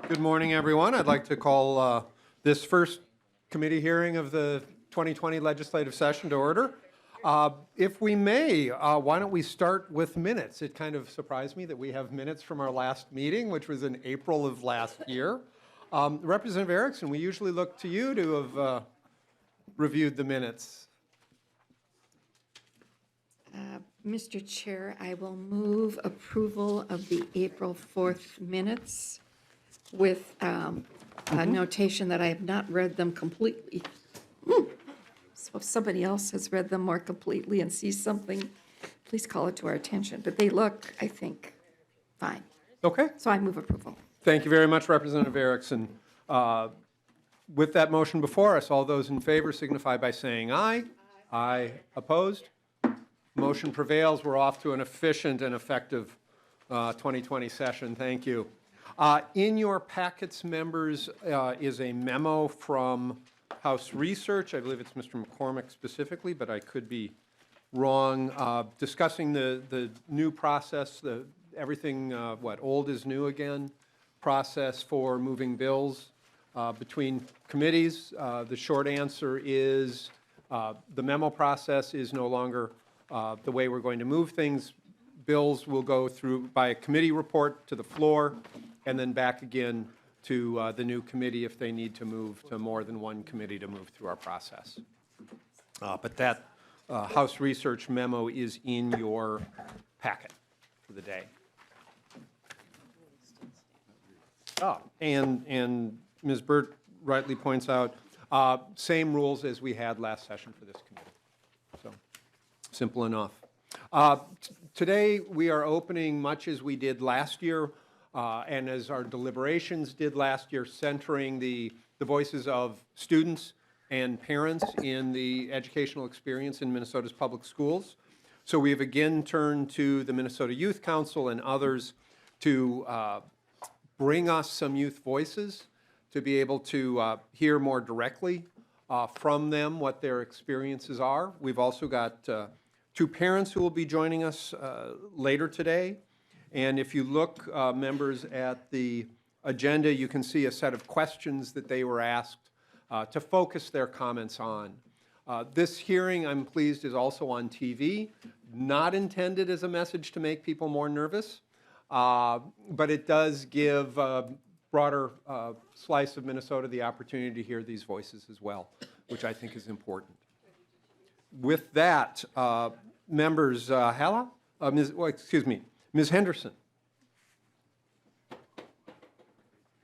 Good morning, everyone. I'd like to call this first committee hearing of the 2020 legislative session to order. If we may, why don't we start with minutes? It kind of surprised me that we have minutes from our last meeting, which was in April of last year. Representative Erickson, we usually look to you to have reviewed the minutes. Mr. Chair, I will move approval of the April 4th minutes with a notation that I have not read them completely. So if somebody else has read them more completely and sees something, please call it to our attention. But they look, I think, fine. Okay. So I move approval. Thank you very much, Representative Erickson. With that motion before us, all those in favor signify by saying aye. Aye. Opposed? Motion prevails. We're off to an efficient and effective 2020 session. Thank you. In your packets, members, is a memo from House Research. I believe it's Mr. McCormick specifically, but I could be wrong. Discussing the new process, everything, old is new again, process for moving bills between committees. The short answer is the memo process is no longer the way we're going to move things. Bills will go through by a committee report to the floor and then back again to the new committee if they need to move to more than one committee to move through our process. But that House Research memo is in your packet for the day. And Ms. Burt rightly points out, same rules as we had last session for this committee. So simple enough. Today we are opening much as we did last year and as our deliberations did last year, centering the voices of students and parents in the educational experience in Minnesota's public schools. So we have again turned to the Minnesota Youth Council and others to bring us some youth voices to be able to hear more directly from them what their experiences are. We've also got two parents who will be joining us later today. And if you look, members, at the agenda, you can see a set of questions that they were asked to focus their comments on. This hearing, I'm pleased, is also on TV, not intended as a message to make people more nervous, but it does give a broader slice of Minnesota the opportunity to hear these voices as well, which I think is important. With that, members, Ms. Henderson.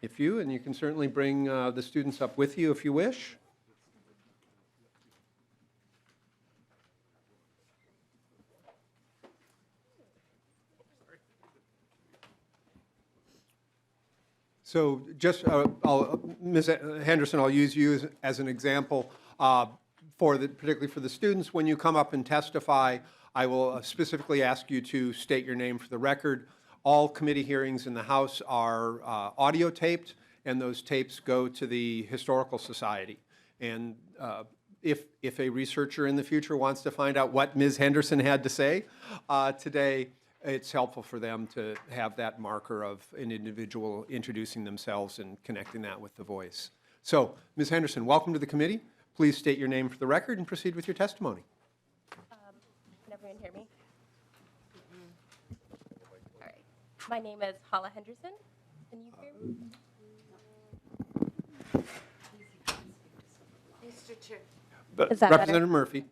And you can certainly bring the students up with you if you wish. So just, Ms. Henderson, I'll use you as an example. Particularly for the students, when you come up and testify, I will specifically ask you to state your name for the record. All committee hearings in the House are audio taped, and those tapes go to the Historical Society. And if a researcher in the future wants to find out what Ms. Henderson had to say today, it's helpful for them to have that marker of an individual introducing themselves and connecting that with the voice. So, Ms. Henderson, welcome to the committee. Please state your name for the record and proceed with your testimony. Can everyone hear me? All right. My name is Hala Henderson. Can you hear me? Mr. Chair, Is that Representative better? Murphy.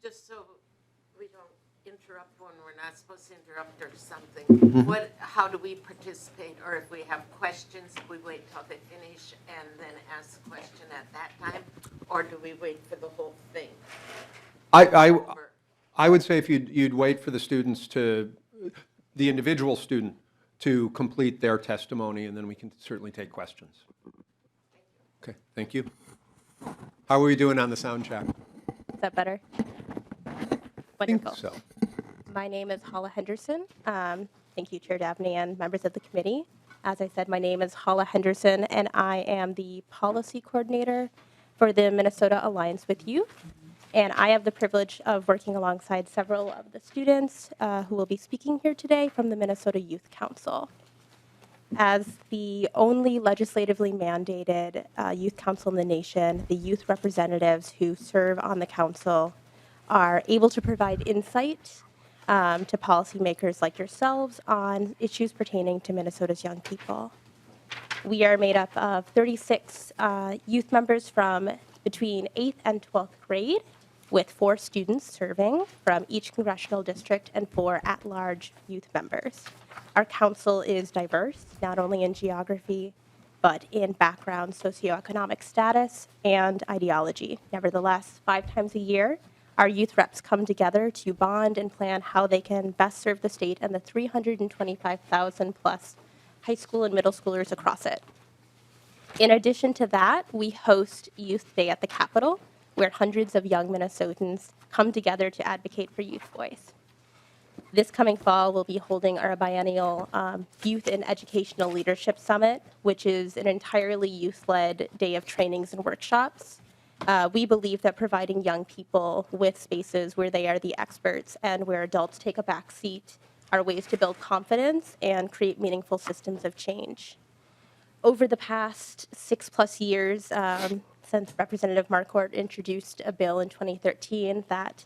just so we don't interrupt when we're not supposed to interrupt or something, how do we participate? Or if we have questions, we wait till they finish and then ask a question at that time? Or do we wait for the whole thing? I would say if you'd wait for the students the individual student to complete their testimony, and then we can certainly take questions. Okay, thank you. How are we doing on the sound check? Is that better? I think Wonderful. so. My name is Hala Henderson. Thank you, Chair Dabney and members of the committee. As I said, my name is Hala Henderson, and I am the policy coordinator for the Minnesota Alliance with Youth. And I have the privilege of working alongside several of the students who will be speaking here today from the Minnesota Youth Council. As the only legislatively mandated youth council in the nation, the youth representatives who serve on the council are able to provide insight to policymakers like yourselves on issues pertaining to Minnesota's young people. We are made up of 36 youth members from between 8th and 12th grade, with 4 students serving from each congressional district and 4 at-large youth members. Our council is diverse, not only in geography, but in background, socioeconomic status, and ideology. Nevertheless, 5 times a year, our youth reps come together to bond and plan how they can best serve the state and the 325,000 plus high school and middle schoolers across it. In addition to that, we host Youth Day at the Capitol, where hundreds of young Minnesotans come together to advocate for youth voice. This coming fall, we'll be holding our biennial Youth and Educational Leadership Summit, which is an entirely youth-led day of trainings and workshops. We believe that providing young people with spaces where they are the experts and where adults take a back seat are ways to build confidence and create meaningful systems of change. Over the past 6+ years, since Representative Marquardt introduced a bill in 2013 that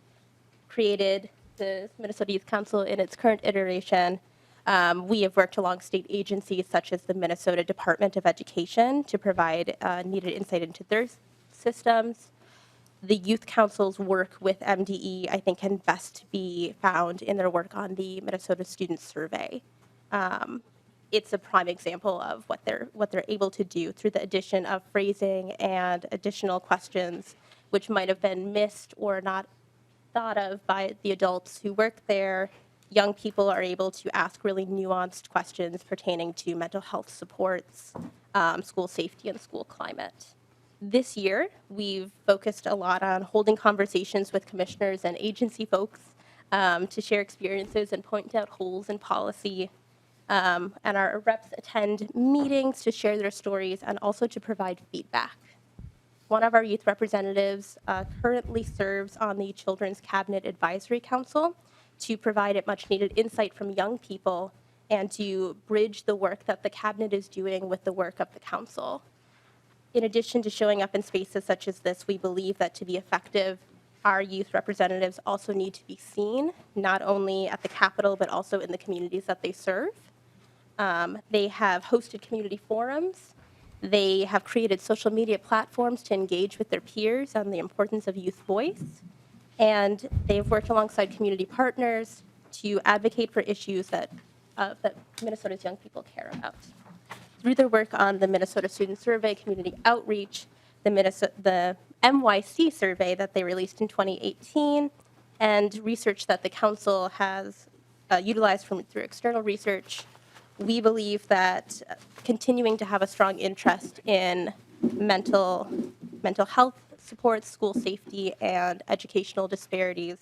created the Minnesota Youth Council in its current iteration, we have worked along state agencies such as the Minnesota Department of Education to provide needed insight into their systems. The Youth Council's work with MDE, I think, can best be found in their work on the Minnesota Student Survey. It's a prime example of what they're able to do through the addition of phrasing and additional questions, which might have been missed or not thought of by the adults who work there. Young people are able to ask really nuanced questions pertaining to mental health supports, school safety, and school climate. This year, we've focused a lot on holding conversations with commissioners and agency folks to share experiences and point out holes in policy. And our reps attend meetings to share their stories and also to provide feedback. One of our youth representatives currently serves on the Children's Cabinet Advisory Council to provide a much-needed insight from young people and to bridge the work that the cabinet is doing with the work of the council. In addition to showing up in spaces such as this, we believe that to be effective, our youth representatives also need to be seen, not only at the Capitol, but also in the communities that they serve. They have hosted community forums. They have created social media platforms to engage with their peers on the importance of youth voice. And they've worked alongside community partners to advocate for issues that Minnesota's young people care about. Through their work on the Minnesota Student Survey, community outreach, the MYC survey that they released in 2018, and research that the council has utilized through external research, we believe that continuing to have a strong interest in mental health supports, school safety, and educational disparities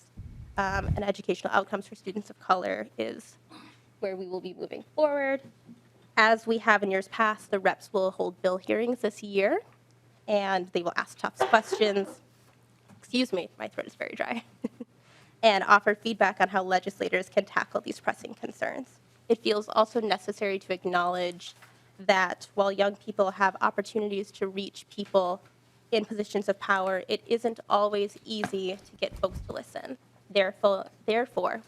and educational outcomes for students of color is where we will be moving forward. As we have in years past, the reps will hold bill hearings this year, and they will ask tough questions. Excuse me, my throat is very dry. And offer feedback on how legislators can tackle these pressing concerns. It feels also necessary to acknowledge that while young people have opportunities to reach people in positions of power, it isn't always easy to get folks to listen. Therefore,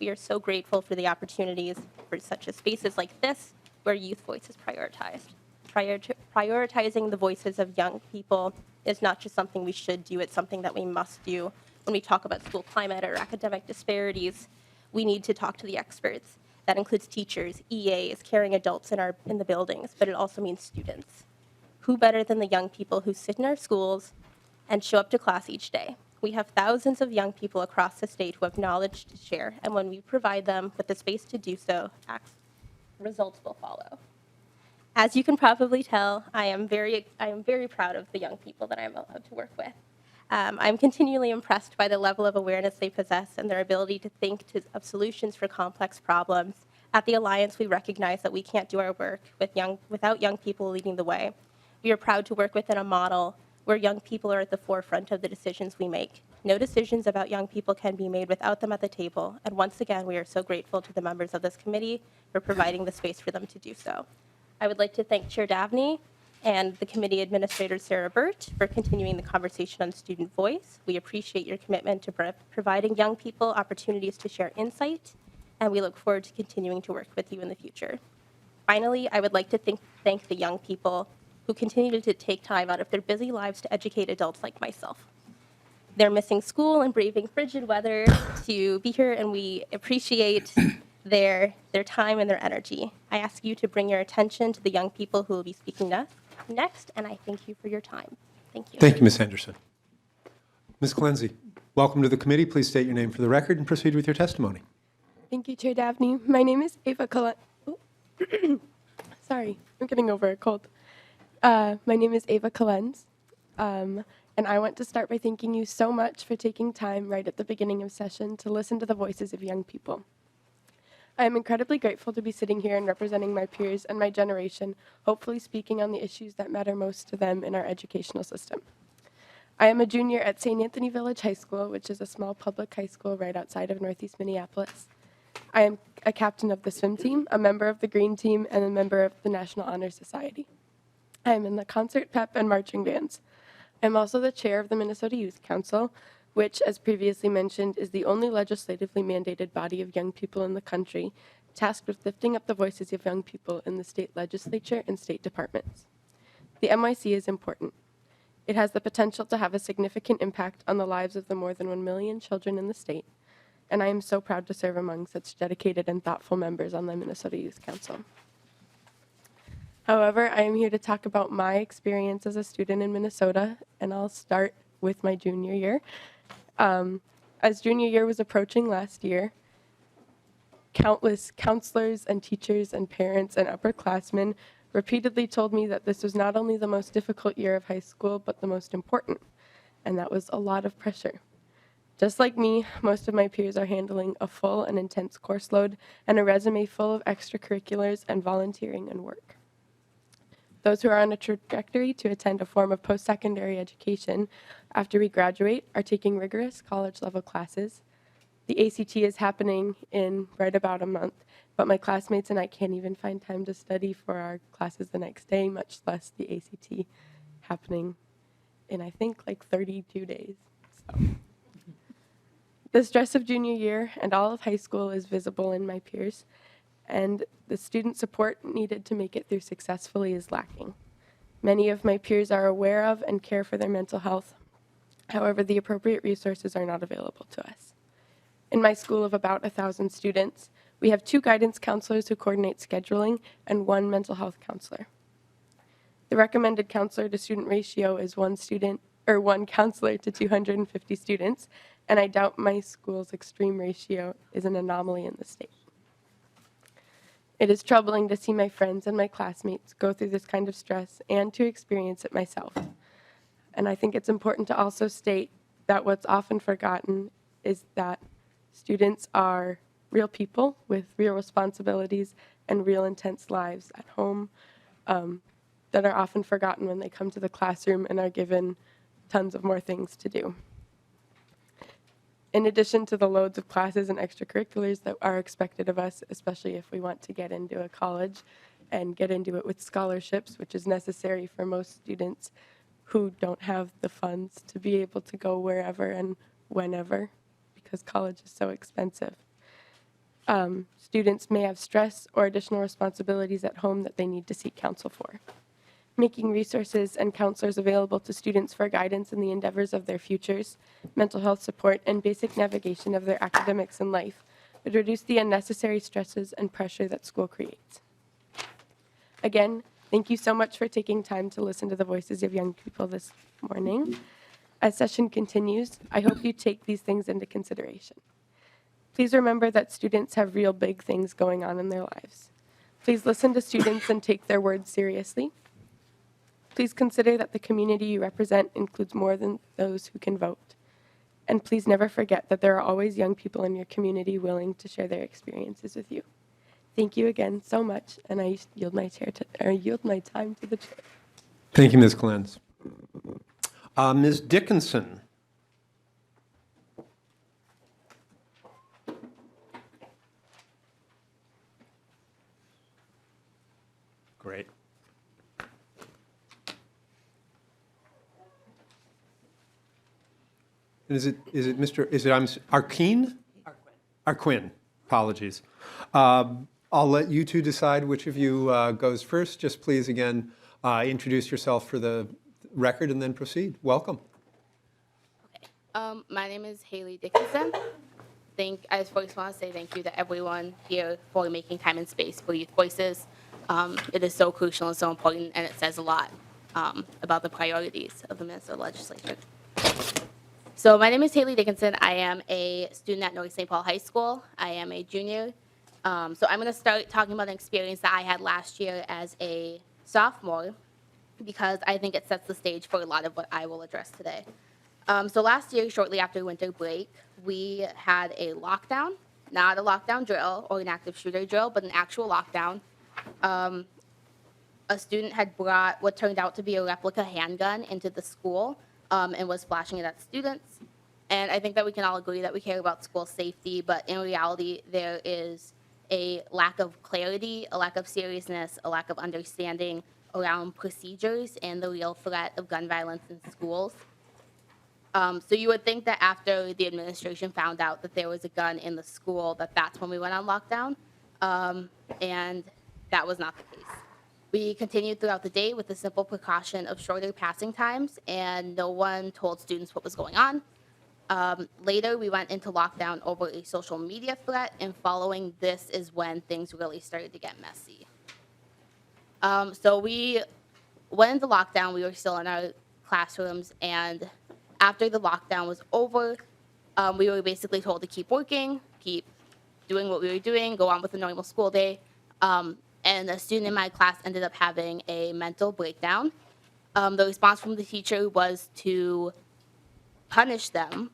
we are so grateful for the opportunities for such as spaces like this, where youth voice is prioritized. Prioritizing the voices of young people is not just something we should do, it's something that we must do. When we talk about school climate or academic disparities, we need to talk to the experts. That includes teachers, EAs, caring adults in the buildings, but it also means students. Who better than the young people who sit in our schools and show up to class each day? We have thousands of young people across the state who have knowledge to share, and when we provide them with the space to do so, results will follow. As you can probably tell, I am very proud of the young people that I'm allowed to work with. I'm continually impressed by the level of awareness they possess and their ability to think of solutions for complex problems. At the Alliance, we recognize that we can't do our work without young people leading the way. We are proud to work within a model where young people are at the forefront of the decisions we make. No decisions about young people can be made without them at the table, and once again, we are so grateful to the members of this committee for providing the space for them to do so. I would like to thank Chair Davney and the committee administrator, Sarah Burt, for continuing the conversation on student voice. We appreciate your commitment to providing young people opportunities to share insight, and we look forward to continuing to work with you in the future. Finally, I would like to thank the young people who continue to take time out of their busy lives to educate adults like myself. They're missing school and braving frigid weather to be here, and we appreciate their time and their energy. I ask you to bring your attention to the young people who will be speaking next, and I thank you for your time. Thank you. Thank you, Ms. Henderson. Ms. Clenzy, welcome to the committee. Please state your name for the record and proceed with your testimony. Thank you, Chair Dabney. My name is Ava Colen. Sorry, I'm getting over a cold. My name is Ava Colenz, and I want to start by thanking you so much for taking time right at the beginning of session to listen to the voices of young people. I am incredibly grateful to be sitting here and representing my peers and my generation, hopefully speaking on the issues that matter most to them in our educational system. I am a junior at St. Anthony Village High School, which is a small public high school right outside of Northeast Minneapolis. I am a captain of the swim team, a member of the green team, and a member of the National Honor Society. I am in the concert, pep, and marching bands. I am also the chair of the Minnesota Youth Council, which, as previously mentioned, is the only legislatively mandated body of young people in the country tasked with lifting up the voices of young people in the state legislature and state departments. The MYC is important. It has the potential to have a significant impact on the lives of the more than 1 million children in the state, and I am so proud to serve among such dedicated and thoughtful members on the Minnesota Youth Council. However, I am here to talk about my experience as a student in Minnesota, and I'll start with my junior year. As junior year was approaching last year, countless counselors and teachers and parents and upperclassmen repeatedly told me that this was not only the most difficult year of high school, but the most important, and that was a lot of pressure. Just like me, most of my peers are handling a full and intense course load and a resume full of extracurriculars and volunteering and work. Those who are on a trajectory to attend a form of post-secondary education after we graduate are taking rigorous college-level classes. The ACT is happening in right about a month, but my classmates and I can't even find time to study for our classes the next day, much less the ACT happening in, I think, like 32 days. So. The stress of junior year and all of high school is visible in my peers, and the student support needed to make it through successfully is lacking. Many of my peers are aware of and care for their mental health. However, the appropriate resources are not available to us. In my school of about 1,000 students, we have 2 guidance counselors who coordinate scheduling and 1 mental health counselor. The recommended counselor to student ratio is 1 counselor to 250 students, and I doubt my school's extreme ratio is an anomaly in the state. It is troubling to see my friends and my classmates go through this kind of stress and to experience it myself. And I think it's important to also state that what's often forgotten is that students are real people with real responsibilities and real intense lives at home that are often forgotten when they come to the classroom and are given tons of more things to do. In addition to the loads of classes and extracurriculars that are expected of us, especially if we want to get into a college and get into it with scholarships, which is necessary for most students who don't have the funds to be able to go wherever and whenever because college is so expensive. Students may have stress or additional responsibilities at home that they need to seek counsel for. Making resources and counselors available to students for guidance in the endeavors of their futures, mental health support, and basic navigation of their academics and life would reduce the unnecessary stresses and pressure that school creates. Again, thank you so much for taking time to listen to the voices of young people this morning. As session continues, I hope you take these things into consideration. Please remember that students have real big things going on in their lives. Please listen to students and take their words seriously. Please consider that the community you represent includes more than those who can vote. And please never forget that there are always young people in your community willing to share their experiences with you. Thank you again so much, and I yield my time to the chair. Thank you, Ms. Clenz. Ms. Dickinson. Great. And is it Arkeen? Arquin, apologies. I'll let you two decide which of you goes first. Just please, again, introduce yourself for the record and then proceed. Welcome. My name is Haley Dickinson. I just first want to say thank you to everyone here for making time and space for youth voices. It is so crucial and so important, and it says a lot about the priorities of the Minnesota legislature. So my name is Haley Dickinson. I am a student at North St. Paul High School. I am a junior. So I'm going to start talking about an experience that I had last year as a sophomore, because I think it sets the stage for a lot of what I will address today. So last year, shortly after winter break, we had a lockdown, not a lockdown drill or an active shooter drill, but an actual lockdown. A student had brought what turned out to be a replica handgun into the school and was flashing it at students. And I think that we can all agree that we care about school safety, but in reality, there is a lack of clarity, a lack of seriousness, a lack of understanding around procedures and the real threat of gun violence in schools. So you would think that after the administration found out that there was a gun in the school, that's when we went on lockdown, and that was not the case. We continued throughout the day with the simple precaution of shorter passing times, and no one told students what was going on. Later, we went into lockdown over a social media threat, and following this is when things really started to get messy. So we went into lockdown. We were still in our classrooms, and after the lockdown was over, we were basically told to keep working, keep doing what we were doing, go on with the normal school day. And a student in my class ended up having a mental breakdown. The response from the teacher was to punish them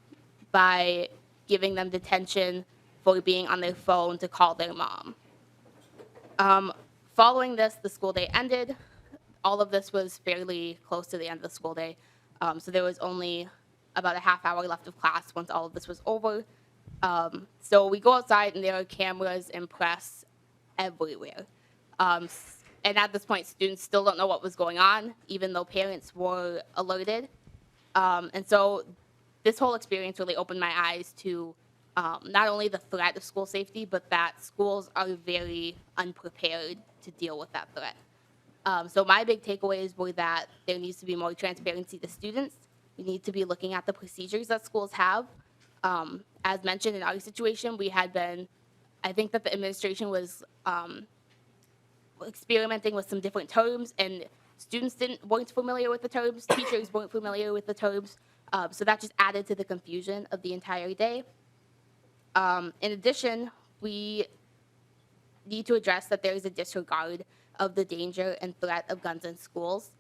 by giving them detention for being on their phone to call their mom. Following this, the school day ended. All of this was fairly close to the end of the school day. So there was only about a half hour left of class once all of this was over. So we go outside and there are cameras and press everywhere. And at this point, students still don't know what was going on, even though parents were alerted. And so this whole experience really opened my eyes to not only the threat of school safety, but that schools are very unprepared to deal with that threat. So my big takeaways were that there needs to be more transparency to students. We need to be looking at the procedures that schools have. As mentioned in our situation, I think that the administration was experimenting with some different terms, and students weren't familiar with the terms, teachers weren't familiar with the terms, so that just added to the confusion of the entire day. In addition, we need to address that there is a disregard of the danger and threat of guns in schools.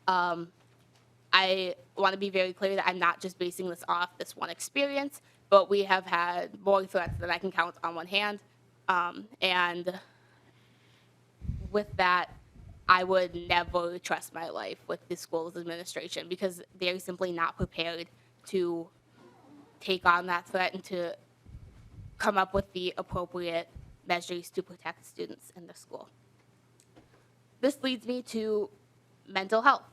I want to be very clear that I'm not just basing this off this one experience, but we have had more threats than I can count on one hand. And with that, I would never trust my life with the school's administration because they're simply not prepared to take on that threat and to come up with the appropriate measures to protect students in the school. This leads me to mental health.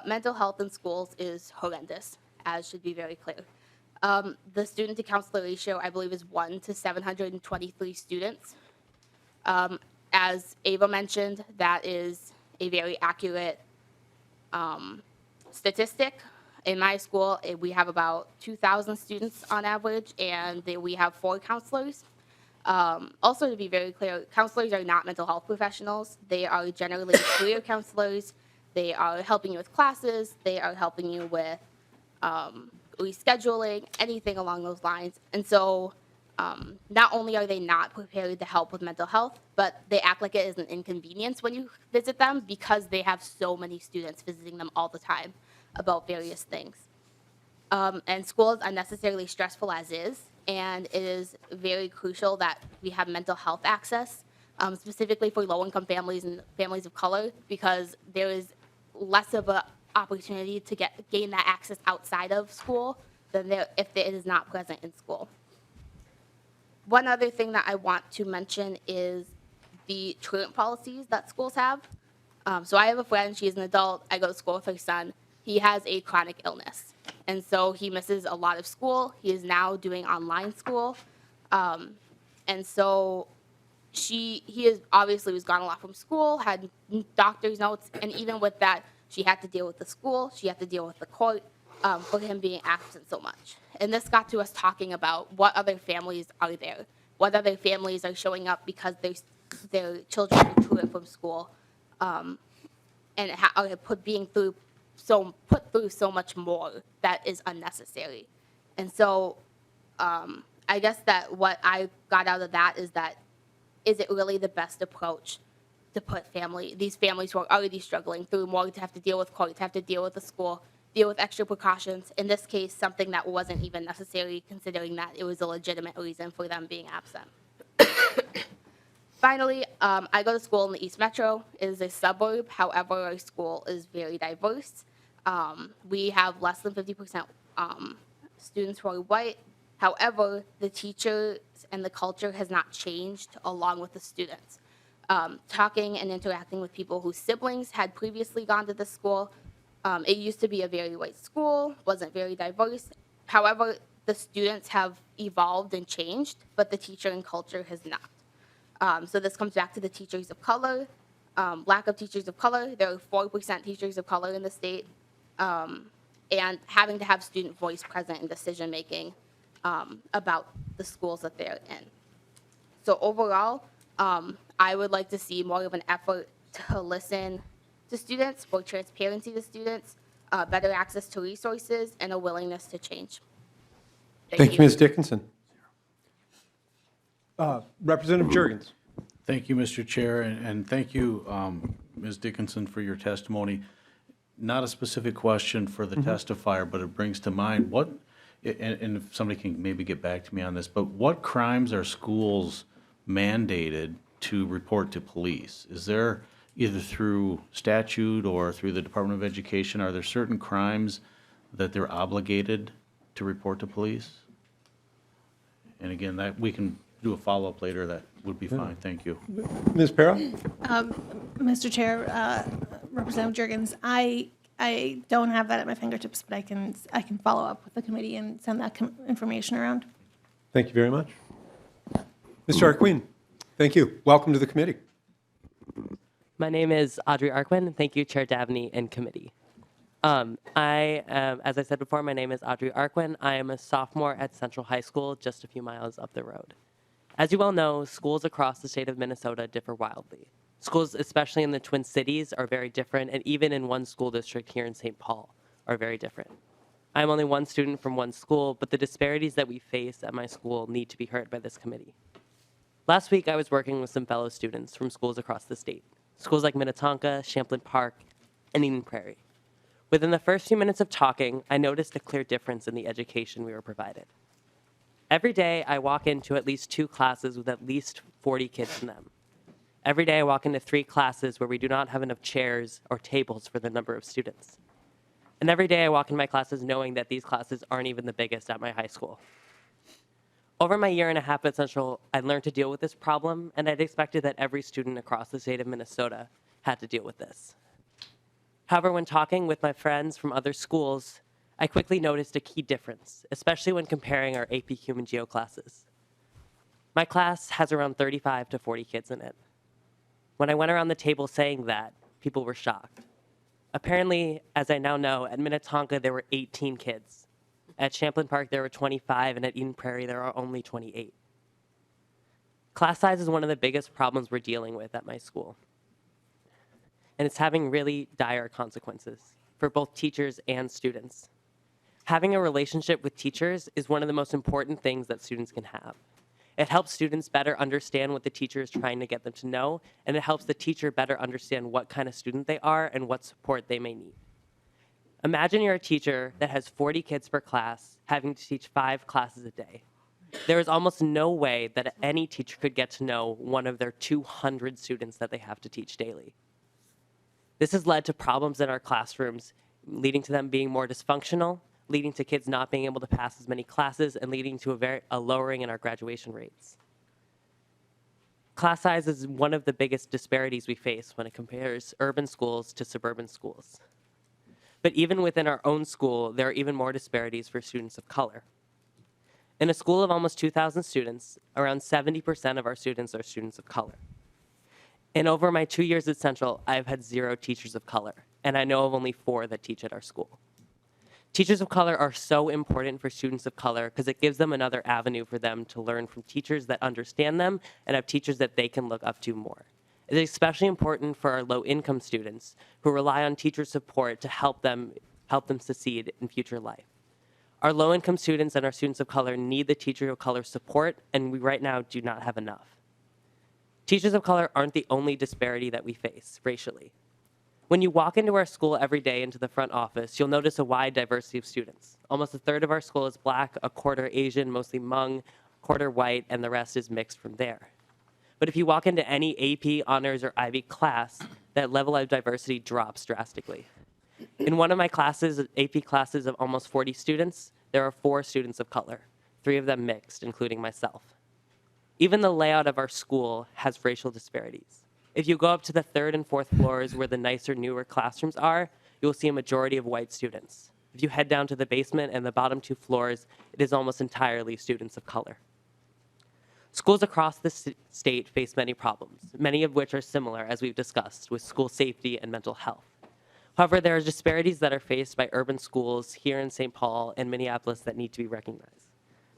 Mental health in schools is horrendous, as should be very clear. The student to counselor ratio, I believe, is 1 to 723 students. As Ava mentioned, that is a very accurate statistic. In my school, we have about 2,000 students on average, and we have 4 counselors. Also, to be very clear, counselors are not mental health professionals. They are generally career counselors. They are helping you with classes. They are helping you with rescheduling, anything along those lines. And so not only are they not prepared to help with mental health, but they act like it is an inconvenience when you visit them because they have so many students visiting them all the time about various things. And school is unnecessarily stressful as is, and it is very crucial that we have mental health access, specifically for low-income families and families of color, because there is less of an opportunity to gain that access outside of school than if it is not present in school. One other thing that I want to mention is the truant policies that schools have. So I have a friend, she's an adult, I go to school with her son. He has a chronic illness. And so he misses a lot of school. He is now doing online school. And so he is obviously was gone a lot from school, had doctor's notes, and even with that, she had to deal with the school, she had to deal with the court for him being absent so much. And this got to us talking about what other families are there, what other families are showing up because their children are recruited from school, and are being put through so much more that is unnecessary. And so I guess that what I got out of that is that, is it really the best approach to put these families who are already struggling through more, to have to deal with court, to have to deal with the school, deal with extra precautions, in this case, something that wasn't even necessary, considering that it was a legitimate reason for them being absent. Finally, I go to school in the East Metro. It is a suburb. However, our school is very diverse. We have less than 50% students who are white. However, the teachers and the culture has not changed along with the students. Talking and interacting with people whose siblings had previously gone to the school, it used to be a very white school, wasn't very diverse. However, the students have evolved and changed, but the teacher and culture has not. So this comes back to the teachers of color, lack of teachers of color. There are 4% teachers of color in the state, and having to have student voice present in decision-making about the schools that they're in. So overall, I would like to see more of an effort to listen to students, more transparency to students, better access to resources, and a willingness to change. Thank you, Ms. Dickinson. Representative Jurgens. Thank you, Mr. Chair, and thank you, Ms. Dickinson, for your testimony. Not a specific question for the testifier, but it brings to mind what, and if somebody can maybe get back to me on this, but what crimes are schools mandated to report to police? Is there, either through statute or through the Department of Education, are there certain crimes that they're obligated to report to police? And again, that we can do a follow-up later, that would be fine. Thank you. Ms. Para? Mr. Chair, Representative Jurgens, I don't have that at my fingertips, but I can follow up with the committee and send that information around. Thank you very much. Mr. Arquin, thank you. Welcome to the committee. My name is Audrey Arquin, and thank you, Chair Dabney and committee. As I said before, my name is Audrey Arquin. I am a sophomore at Central High School, just a few miles up the road. As you well know, schools across the state of Minnesota differ wildly. Schools, especially in the Twin Cities, are very different, and even in one school district here in St. Paul are very different. I'm only one student from one school, but the disparities that we face at my school need to be heard by this committee. Last week, I was working with some fellow students from schools across the state, schools like Minnetonka, Champlain Park, and Eden Prairie. Within the first few minutes of talking, I noticed a clear difference in the education we were provided. Every day, I walk into at least 2 classes with at least 40 kids in them. Every day, I walk into 3 classes where we do not have enough chairs or tables for the number of students. And every day, I walk in my classes knowing that these classes aren't even the biggest at my high school. Over my year and a half at Central, I learned to deal with this problem, and I'd expected that every student across the state of Minnesota had to deal with this. However, when talking with my friends from other schools, I quickly noticed a key difference, especially when comparing our AP Human Geo classes. My class has around 35 to 40 kids in it. When I went around the table saying that, people were shocked. Apparently, as I now know, at Minnetonka there were 18 kids. At Champlain Park there were 25, and at Eden Prairie there are only 28. Class size is one of the biggest problems we're dealing with at my school. And it's having really dire consequences for both teachers and students. Having a relationship with teachers is one of the most important things that students can have. It helps students better understand what the teacher is trying to get them to know, and it helps the teacher better understand what kind of student they are and what support they may need. Imagine you're a teacher that has 40 kids per class, having to teach 5 classes a day. There is almost no way that any teacher could get to know one of their 200 students that they have to teach daily. This has led to problems in our classrooms, leading to them being more dysfunctional, leading to kids not being able to pass as many classes, and leading to a lowering in our graduation rates. Class size is one of the biggest disparities we face when it compares urban schools to suburban schools. But even within our own school, there are even more disparities for students of color. In a school of almost 2,000 students, around 70% of our students are students of color. And over my 2 years at Central, I've had 0 teachers of color, and I know of only 4 that teach at our school. Teachers of color are so important for students of color because it gives them another avenue for them to learn from teachers that understand them and have teachers that they can look up to more. It is especially important for our low-income students who rely on teacher support to help them succeed in future life. Our low-income students and our students of color need the teacher of color support, and we right now do not have enough. Teachers of color aren't the only disparity that we face racially. When you walk into our school every day into the front office, you'll notice a wide diversity of students. Almost a third of our school is Black, a quarter Asian, mostly Hmong, quarter white, and the rest is mixed from there. But if you walk into any AP, honors, or IB class, that level of diversity drops drastically. In one of my classes, AP classes of almost 40 students, there are 4 students of color, 3 of them mixed, including myself. Even the layout of our school has racial disparities. If you go up to the 3rd and 4th floors where the nicer, newer classrooms are, you'll see a majority of white students. If you head down to the basement and the bottom 2 floors, it is almost entirely students of color. Schools across the state face many problems, many of which are similar, as we've discussed, with school safety and mental health. However, there are disparities that are faced by urban schools here in St. Paul and Minneapolis that need to be recognized.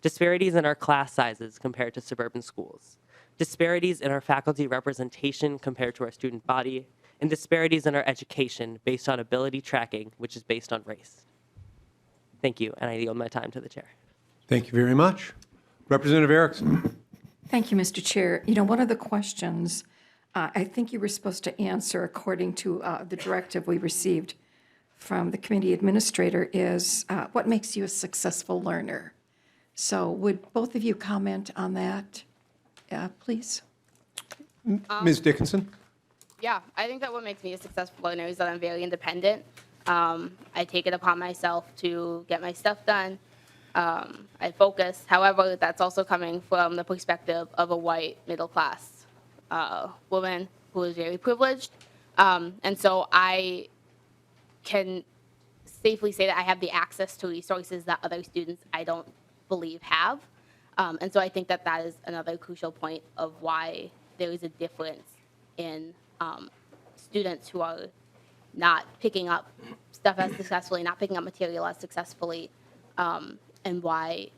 Disparities in our class sizes compared to suburban schools. Disparities in our faculty representation compared to our student body, and disparities in our education based on ability tracking, which is based on race. Thank you, and I yield my time to the chair. Thank you very much. Representative Erickson. Thank you, Mr. Chair. You know, one of the questions I think you were supposed to answer according to the directive we received from the committee administrator is what makes you a successful learner? So would both of you comment on that, please? Ms. Dickinson? Yeah, I think that what makes me a successful learner is that I'm very independent. I take it upon myself to get my stuff done. I focus. However, that's also coming from the perspective of a white middle-class woman who is very privileged. And so I can safely say that I have the access to resources that other students I don't believe have. And so I think that that is another crucial point of why there is a difference in students who are not picking up stuff as successfully, not picking up material as successfully, and why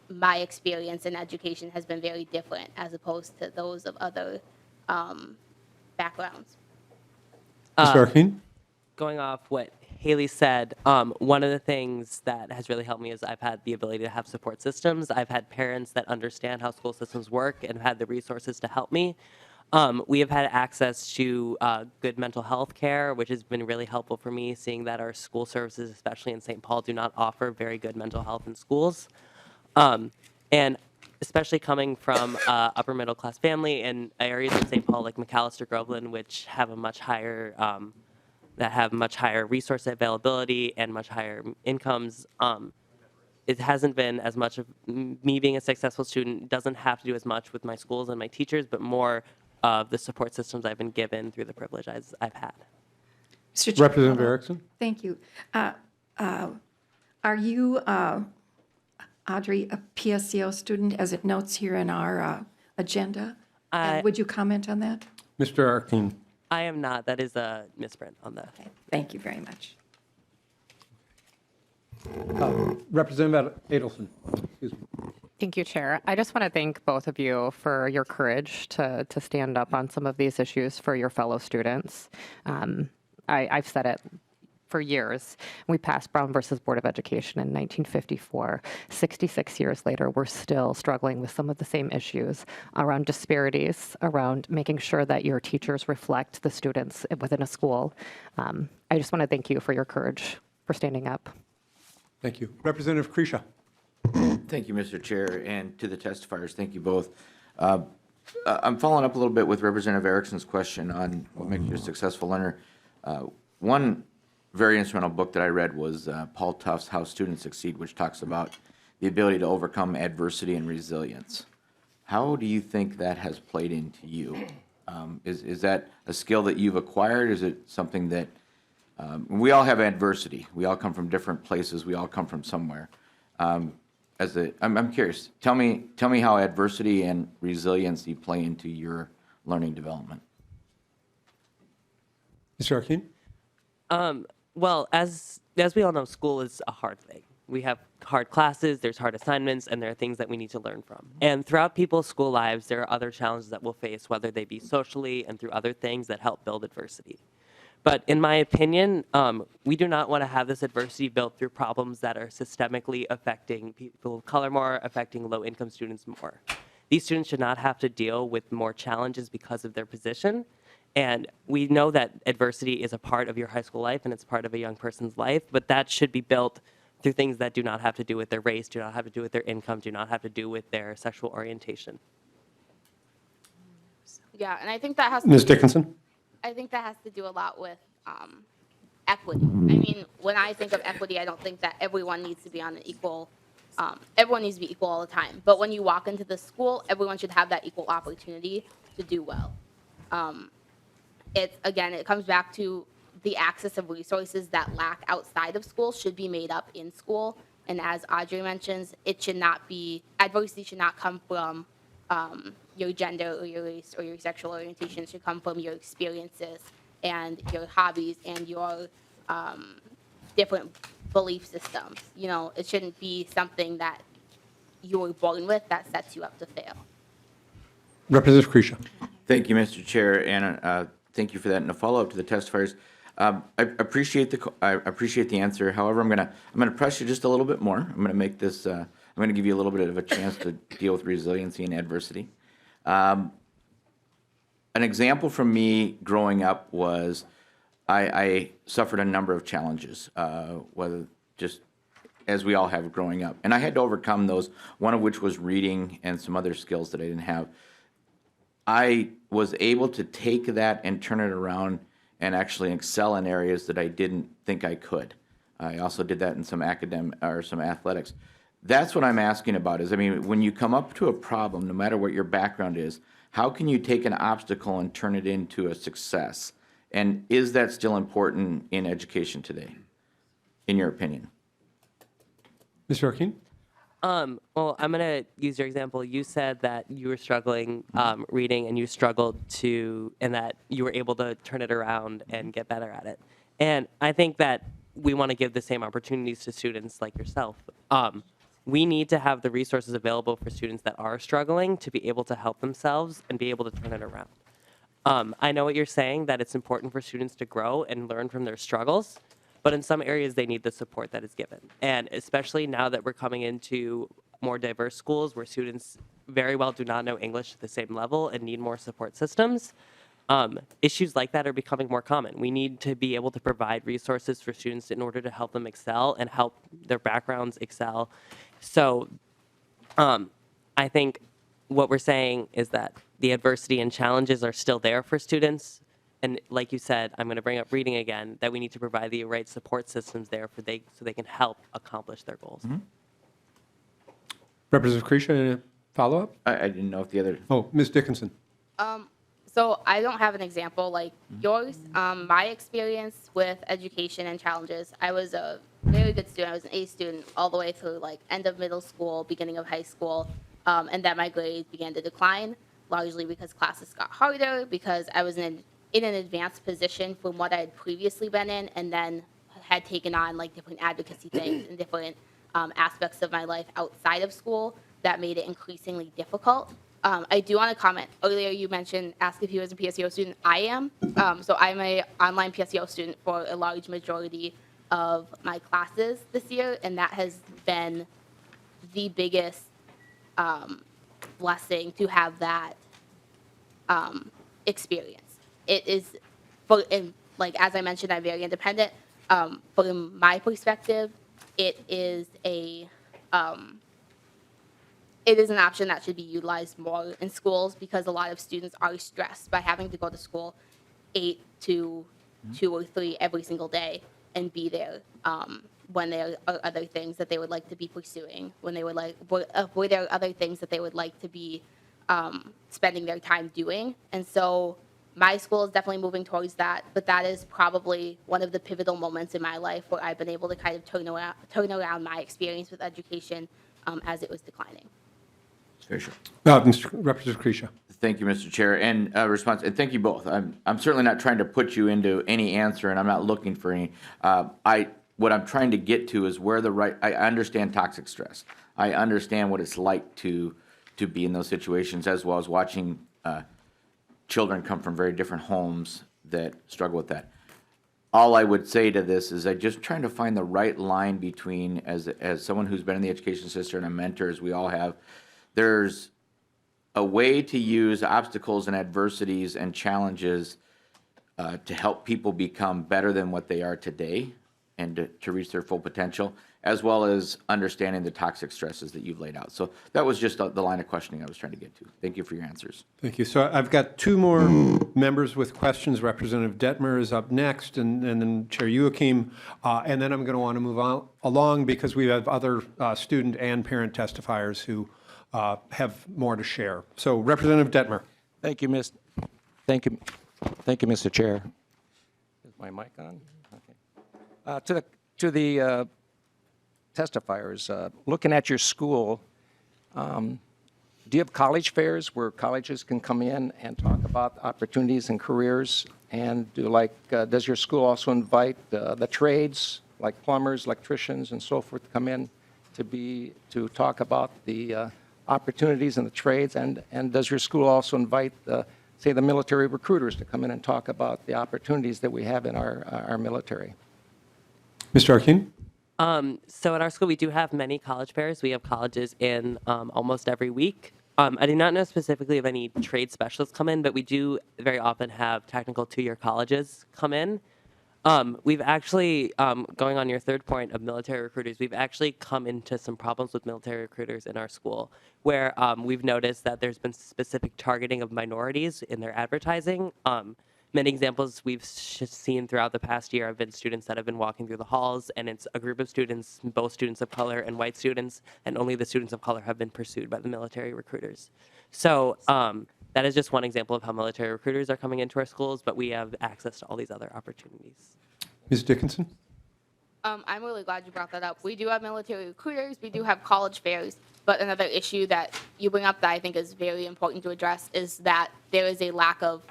my experience in education has been very different as opposed to those of other backgrounds. Mr. Arkeen? Going off what Haley said, one of the things that has really helped me is I've had the ability to have support systems. I've had parents that understand how school systems work and had the resources to help me. We have had access to good mental health care, which has been really helpful for me, seeing that our school services, especially in St. Paul, do not offer very good mental health in schools. And especially coming from upper middle class family in areas in St. Paul like McAllister, Groveland, which have a much higher resource availability and much higher incomes. It hasn't been as much of me being a successful student. Doesn't have to do as much with my schools and my teachers, but more of the support systems I've been given through the privilege I've had. Mr. Chair, Representative Erickson? thank you. Are you, Audrey, a PSEO student, as it notes here in our agenda? And would you comment on that? Mr. Arkeen? I am not. That is a misprint on the. Okay, thank you very much. Representative Adelson? Excuse me. Thank you, Chair. I just want to thank both of you for your courage to stand up on some of these issues for your fellow students. I've said it for years. We passed Brown versus Board of Education in 1954. 66 years later, we're still struggling with some of the same issues around disparities, around making sure that your teachers reflect the students within a school. I just want to thank you for your courage for standing up. Thank you. Representative Kresha? Thank you, Mr. Chair, and to the testifiers, thank you both. I'm following up a little bit with Representative Erickson's question on what makes you a successful learner. One very instrumental book that I read was Paul Tufts' How Students Succeed, which talks about the ability to overcome adversity and resilience. How do you think that has played into you? Is that a skill that you've acquired? Is it something that We all have adversity. We all come from different places. We all come from somewhere. I'm curious. Tell me how adversity and resiliency play into your learning development. Mr. Arkeen? Well, as we all know, school is a hard thing. We have hard classes, there's hard assignments, and there are things that we need to learn from. And throughout people's school lives, there are other challenges that we'll face, whether they be socially and through other things that help build adversity. But in my opinion, we do not want to have this adversity built through problems that are systemically affecting people of color more, affecting low-income students more. These students should not have to deal with more challenges because of their position. And we know that adversity is a part of your high school life and it's part of a young person's life, but that should be built through things that do not have to do with their race, do not have to do with their income, do not have to do with their sexual orientation. Yeah, and I think that has Ms. Dickinson? I think that has to do a lot with equity. I mean, when I think of equity, I don't think that everyone needs to be on an equal, everyone needs to be equal all the time. But when you walk into the school, everyone should have that equal opportunity to do well. It comes back to the access of resources that lack outside of school should be made up in school. And as Audrey mentions, adversity should not come from your gender or your race or your sexual orientation. It should come from your experiences and your hobbies and your different belief systems. You know, it shouldn't be something that you were born with that sets you up to fail. Representative Kresha? Thank you, Mr. Chair, and thank you for that. And a follow-up to the testifiers, I appreciate the answer. However, I'm gonna press you just a little bit more. I'm gonna make this. I'm gonna give you a little bit of a chance to deal with resiliency and adversity. An example from me growing up was I suffered a number of challenges, whether just as we all have growing up, and I had to overcome those. One of which was reading and some other skills that I didn't have. I was able to take that and turn it around and actually excel in areas that I didn't think I could. I also did that in some some athletics. That's what I'm asking about is, I mean, when you come up to a problem, no matter what your background is, how can you take an obstacle and turn it into a success? And is that still important in education today, in your opinion? Mr. Arkeen? Well, I'm going to use your example. You said that you were struggling reading and you struggled and that you were able to turn it around and get better at it. And I think that we want to give the same opportunities to students like yourself. We need to have the resources available for students that are struggling to be able to help themselves and be able to turn it around. I know what you're saying, that it's important for students to grow and learn from their struggles, but in some areas they need the support that is given. And especially now that we're coming into more diverse schools where students very well do not know English at the same level and need more support systems, issues like that are becoming more common. We need to be able to provide resources for students in order to help them excel and help their backgrounds excel. So I think what we're saying is that the adversity and challenges are still there for students. And like you said, I'm going to bring up reading again, that we need to provide the right support systems there so they can help accomplish their goals. Mm-hmm. Representative Kresha, any follow-up? I didn't know if the other. Oh, Ms. Dickinson? So I don't have an example like yours. My experience with education and challenges, I was a very good student. I was an A student all the way through like end of middle school, beginning of high school, and then my grades began to decline, largely because classes got harder, because I was in an advanced position from what I had previously been in, and then had taken on like different advocacy things and different aspects of my life outside of school that made it increasingly difficult. I do want to comment. Earlier you mentioned, ask if you was a PSEO student. I am. So I'm an online PSEO student for a large majority of my classes this year, and that has been the biggest blessing to have that experience. It is, like as I mentioned, I'm very independent. From my perspective, it is an option that should be utilized more in schools because a lot of students are stressed by having to go to school 8 to 2 or 3 every single day and be there when there are other things that they would like to be pursuing, when there are other things that they would like to be spending their time doing. And so My school is definitely moving towards that, but that is probably one of the pivotal moments in my life where I've been able to kind of turn around my experience with education as it was declining. Very sure. Mr. Representative Kresha. Thank you, Mr. Chair, and response, and thank you both. I'm certainly not trying to put you into any answer, and I'm not looking for any. What I'm trying to get to is where I understand toxic stress. I understand what it's like to be in those situations, as well as watching children come from very different homes that struggle with that. All I would say to this is I'm just trying to find the right line between, as someone who's been in the education system and a mentor, as we all have, there's a way to use obstacles and adversities and challenges to help people become better than what they are today and to reach their full potential, as well as understanding the toxic stresses that you've laid out. So that was just the line of questioning I was trying to get to. Thank you for your answers. Thank you. So I've got two more members with questions. Representative Detmer is up next, and then Chair Youakim, and then I'm going to want to move along because we have other student and parent testifiers who have more to share. So Representative Detmer. Thank you, Mr. Chair. Is my mic on? Okay. To the testifiers, looking at your school, do you have college fairs where colleges can come in and talk about opportunities and careers? And does your school also invite the trades, like plumbers, electricians, and so forth, to come in to talk about the opportunities in the trades? And does your school also invite, say, the military recruiters to come in and talk about the opportunities that we have in our military? Mr. Arkin? So at our school, we do have many college fairs. We have colleges in almost every week. I do not know specifically if any trade specialists come in, but we do very often have technical two-year colleges come in. We've actually, going on your third point of military recruiters, we've actually come into some problems with military recruiters in our school where we've noticed that there's been specific targeting of minorities in their advertising. Many examples we've seen throughout the past year have been students that have been walking through the halls, and it's a group of students, both students of color and white students, and only the students of color have been pursued by the military recruiters. So that is just one example of how military recruiters are coming into our schools, but we have access to all these other opportunities. Ms. Dickinson? I'm really glad you brought that up. We do have military recruiters, we do have college fairs, but another issue that you bring up that I think is very important to address is that there is a lack of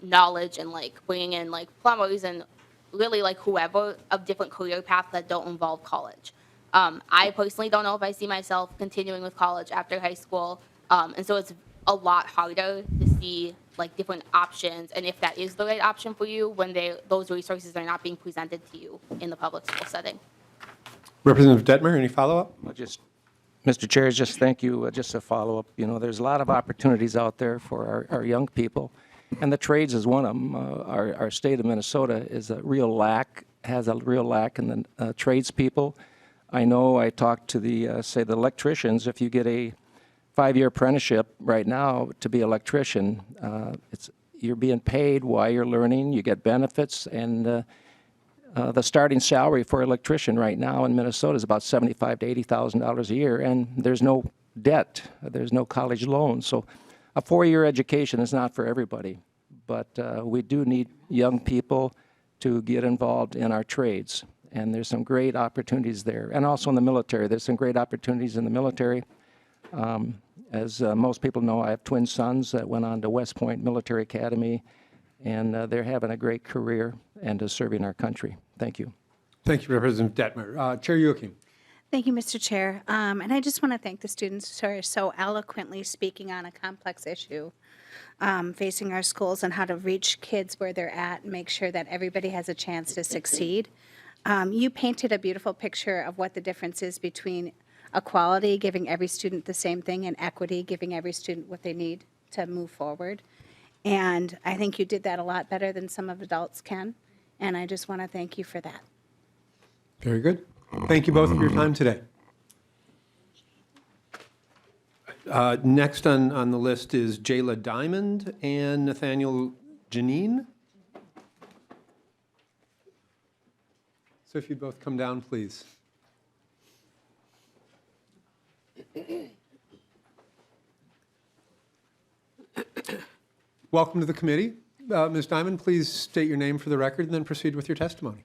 knowledge and bringing in plumbers and really whoever of different career paths that don't involve college. I personally don't know if I see myself continuing with college after high school, and so it's a lot harder to see different options and if that is the right option for you when those resources are not being presented to you in the public school setting. Representative Detmer, any follow-up? Mr. Chair, just thank you. Just a follow-up. There's a lot of opportunities out there for our young people, and the trades is one of them. Our state of Minnesota has a real lack in the tradespeople. I know I talked to the electricians. If you get a 5-year apprenticeship right now to be an electrician, you're being paid while you're learning. You get benefits, and the starting salary for an electrician right now in Minnesota is about $75,000 to $80,000 a year, and there's no debt. There's no college loan. So a 4-year education is not for everybody, but we do need young people to get involved in our trades, and there's some great opportunities there. And also in the military, there's some great opportunities in the military. As most people know, I have twin sons that went on to West Point Military Academy, and they're having a great career and serving our country. Thank you. Thank you, Representative Detmer. Chair Youakim. Thank you, Mr. Chair. And I just want to thank the students who are so eloquently speaking on a complex issue facing our schools and how to reach kids where they're at and make sure that everybody has a chance to succeed. You painted a beautiful picture of what the difference is between equality, giving every student the same thing, and equity, giving every student what they need to move forward. And I think you did that a lot better than some of adults can, and I just want to thank you for that. Very good. Thank you both for your time today. Next on the list is Jayla Diamond and Nathaniel Janine. So if you'd both come down, please. Welcome to the committee. Ms. Diamond, please state your name for the record and then proceed with your testimony.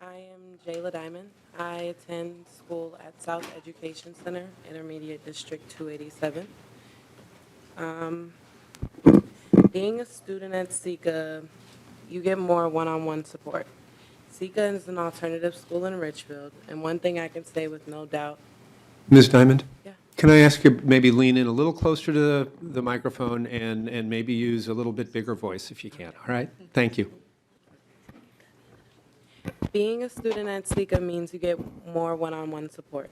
I am Jayla Diamond. I attend school at South Education Center, Intermediate District 287. Being a student at SECA, you get more one-on-one support. SECA is an alternative school in Richfield, and one thing I can say with no doubt. Ms. Diamond? Yeah. Can I ask you maybe lean in a little closer to the microphone and maybe use a little bit bigger voice if you can, all right? Thank you. Being a student at SECA means you get more one-on-one support.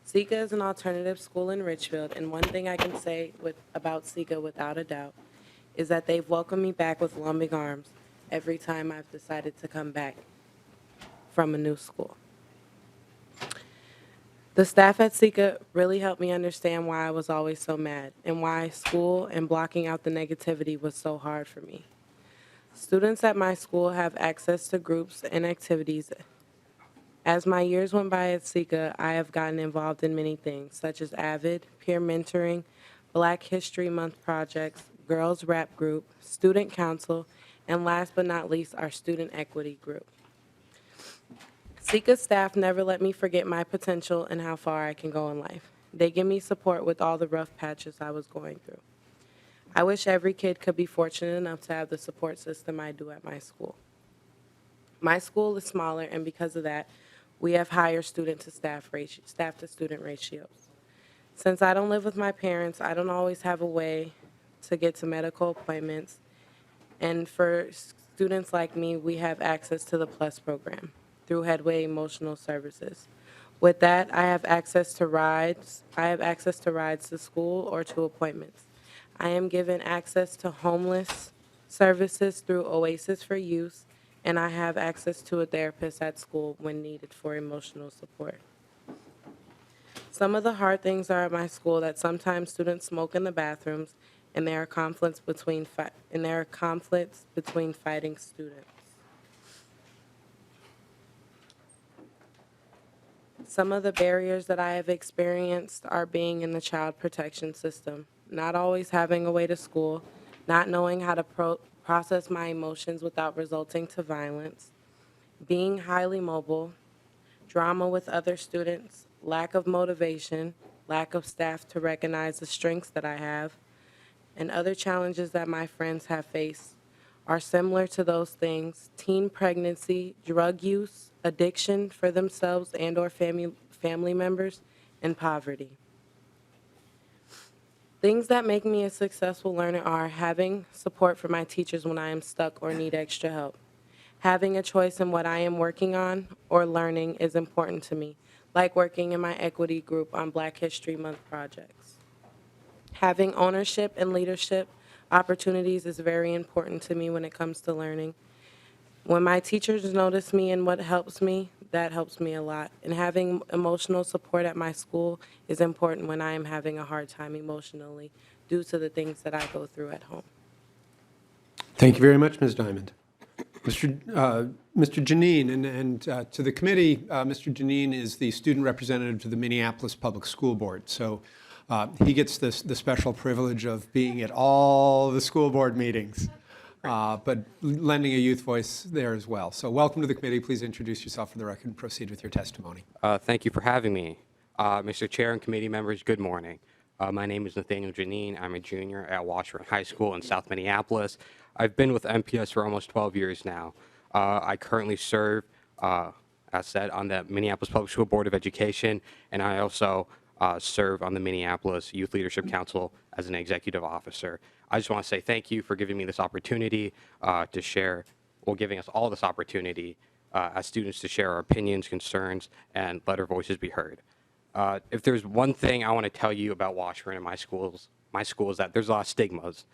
SECA is an alternative school in Richfield, and one thing I can say about SECA without a doubt is that they've welcomed me back with loving arms every time I've decided to come back from a new school. The staff at SECA really helped me understand why I was always so mad and why school and blocking out the negativity was so hard for me. Students at my school have access to groups and activities. As my years went by at SECA, I have gotten involved in many things, such as AVID, peer mentoring, Black History Month projects, girls rap group, student council, and last but not least, our student equity group. SECA staff never let me forget my potential and how far I can go in life. They give me support with all the rough patches I was going through. I wish every kid could be fortunate enough to have the support system I do at my school. My school is smaller, and because of that, we have higher student to staff to student ratios. Since I don't live with my parents, I don't always have a way to get to medical appointments, and for students like me, we have access to the PLUS program through Headway Emotional Services. With that, I have access to rides. To school or to appointments. I am given access to homeless services through Oasis for Youth, and I have access to a therapist at school when needed for emotional support. Some of the hard things are at my school that sometimes students smoke in the bathrooms, and there are conflicts between fighting students. Some of the barriers that I have experienced are being in the child protection system, not always having a way to school, not knowing how to process my emotions without resulting to violence, being highly mobile, drama with other students, lack of motivation, lack of staff to recognize the strengths that I have, and other challenges that my friends have faced are similar to those things: teen pregnancy, drug use, addiction for themselves and or family members, and poverty. Things that make me a successful learner are having support from my teachers when I am stuck or need extra help. Having a choice in what I am working on or learning is important to me, like working in my equity group on Black History Month projects. Having ownership and leadership opportunities is very important to me when it comes to learning. When my teachers notice me and what helps me, that helps me a lot. And having emotional support at my school is important when I am having a hard time emotionally due to the things that I go through at home. Thank you very much, Ms. Diamond. Mr. Janine, and to the committee, Mr. Janine is the student representative to the Minneapolis Public School Board. So he gets the special privilege of being at all the school board meetings, but lending a youth voice there as well. So welcome to the committee. Please introduce yourself for the record and proceed with your testimony. Thank you for having me. Mr. Chair and committee members, good morning. My name is Nathaniel Janine. I'm a junior at Washburn High School in South Minneapolis. I've been with MPS for almost 12 years now. I currently serve, as said, on the Minneapolis Public School Board of Education, and I also serve on the Minneapolis Youth Leadership Council as an executive officer. I just want to say thank you for giving me this opportunity to share, well, giving us all this opportunity as students to share our opinions, concerns, and let our voices be heard. If there's one thing I want to tell you about Washburn and my school is that there's a lot of stigmas.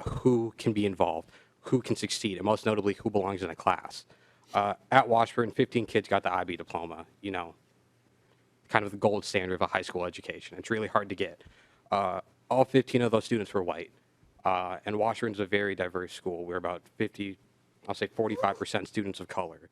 Who can be involved, who can succeed, and most notably, who belongs in a class. At Washburn, 15 kids got the IB diploma, you know, kind of the gold standard of a high school education. It's really hard to get. All 15 of those students were white, and Washburn's a very diverse school. We're about 45% students of color.